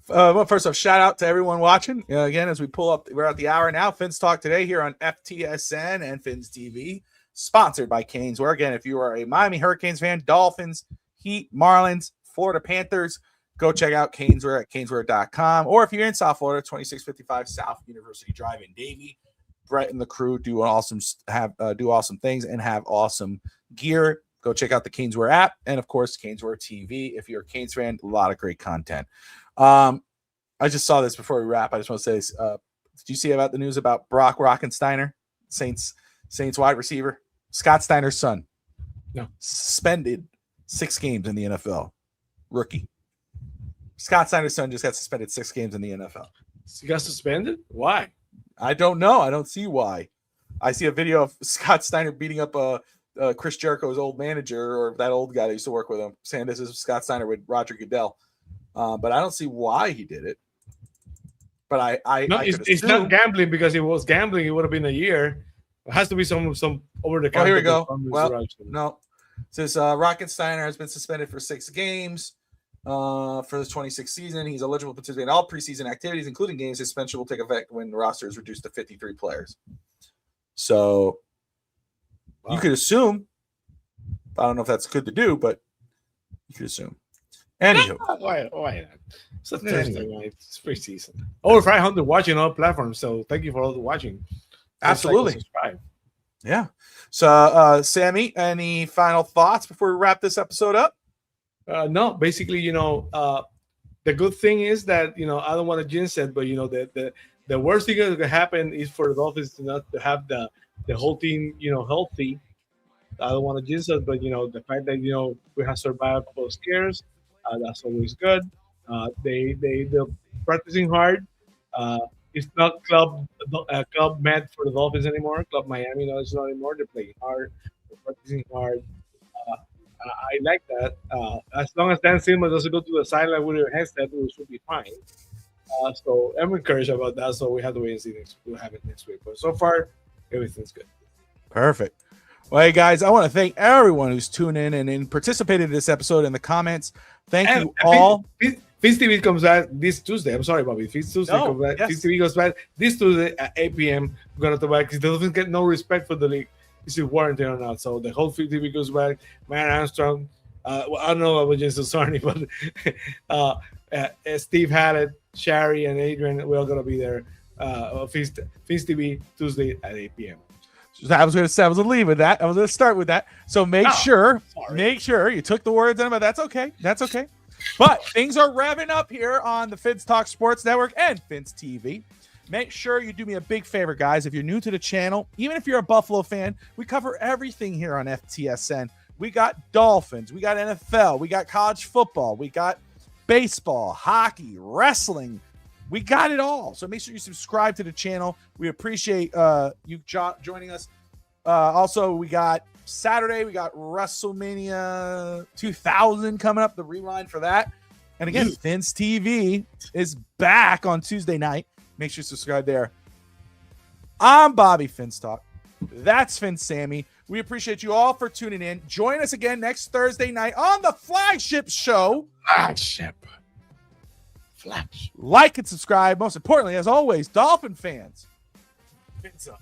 S2: Well, first off, shout out to everyone watching. Again, as we pull up, we're at the hour now. Phins Talk today here on FTSN and Phins TV, sponsored by Caneswear. Again, if you are a Miami Hurricanes fan, Dolphins, Heat, Marlins, Florida Panthers, go check out Caneswear at caneswear.com. Or if you're in South Florida, 2655 South University Drive in Davie. Brett and the crew do awesome things and have awesome gear. Go check out the Caneswear app and, of course, Caneswear TV. If you're a Canes fan, a lot of great content. I just saw this before we wrap. I just want to say this. Did you see about the news about Brock Rockensteiner, Saints wide receiver? Scott Steiner's son.
S3: No.
S2: Suspended 6 games in the NFL. Rookie. Scott Steiner's son just got suspended 6 games in the NFL.
S3: He got suspended? Why?
S2: I don't know. I don't see why. I see a video of Scott Steiner beating up Chris Jericho's old manager, or that old guy that used to work with him, saying this is Scott Steiner with Roger Goodell. But I don't see why he did it. But
S3: it's not gambling, because if it was gambling, it would have been a year. It has to be some over the counter.
S2: Oh, here we go. Well, no. It says Rockensteiner has been suspended for 6 games. For the 26th season, he's eligible to participate in all preseason activities, including games. Suspension will take effect when the roster is reduced to 53 players. So you could assume. I don't know if that's good to do, but you could assume. Anywho,
S3: why not? It's a Thursday night. It's preseason. Over 500 watching all platforms. So thank you for all the watching.
S2: Absolutely.
S3: Subscribe.
S2: Yeah. So, Sammy, any final thoughts before we wrap this episode up?
S3: No, basically, the good thing is that, I don't want to jinx it, but, the worst thing that could happen is for the Dolphins to not to have the whole team, healthy. I don't want to jinx it, but, the fact that, we have survived a couple of scares, that's always good. They're practicing hard. It's not club med for the Dolphins anymore. Club Miami, no, it's not anymore. They're playing hard. They're practicing hard. I like that. As long as Dan Sillman doesn't go to the sideline with a headset, we should be fine. So I'm encouraged about that. So we have to wait and see what happens next week. But so far, everything's good.
S2: Perfect. Well, hey, guys, I want to thank everyone who's tuned in and participated in this episode in the comments. Thank you all.
S3: Phins TV comes back this Tuesday. I'm sorry, Bobby. Phins Tuesday comes back.
S2: Yes.
S3: Phins TV goes back this Tuesday at 8 p.m. We're going to talk back because the Dolphins get no respect for the league. Is it warranted or not? So the whole 50 week goes back. Man Armstrong, I don't know about Jason Sarni, but Steve Hallett, Shari, and Adrian, we're all gonna be there. Phins TV Tuesday at 8 p.m.
S2: I was gonna leave with that. I was gonna start with that. So make sure you took the words in, but that's okay. That's okay. But things are revving up here on the Phins Talk Sports Network and Phins TV. Make sure you do me a big favor, guys. If you're new to the channel, even if you're a Buffalo fan, we cover everything here on FTSN. We got Dolphins, we got NFL, we got college football, we got baseball, hockey, wrestling. We got it all. So make sure you subscribe to the channel. We appreciate you joining us. Also, we got Saturday, we got WrestleMania 2000 coming up, the rewind for that. And again, Phins TV is back on Tuesday night. Make sure you subscribe there. I'm Bobby Finstalk. That's Fin Sammy. We appreciate you all for tuning in. Join us again next Thursday night on the flagship show.
S3: Flagship.
S2: Like and subscribe. Most importantly, as always, Dolphin fans. Fins up.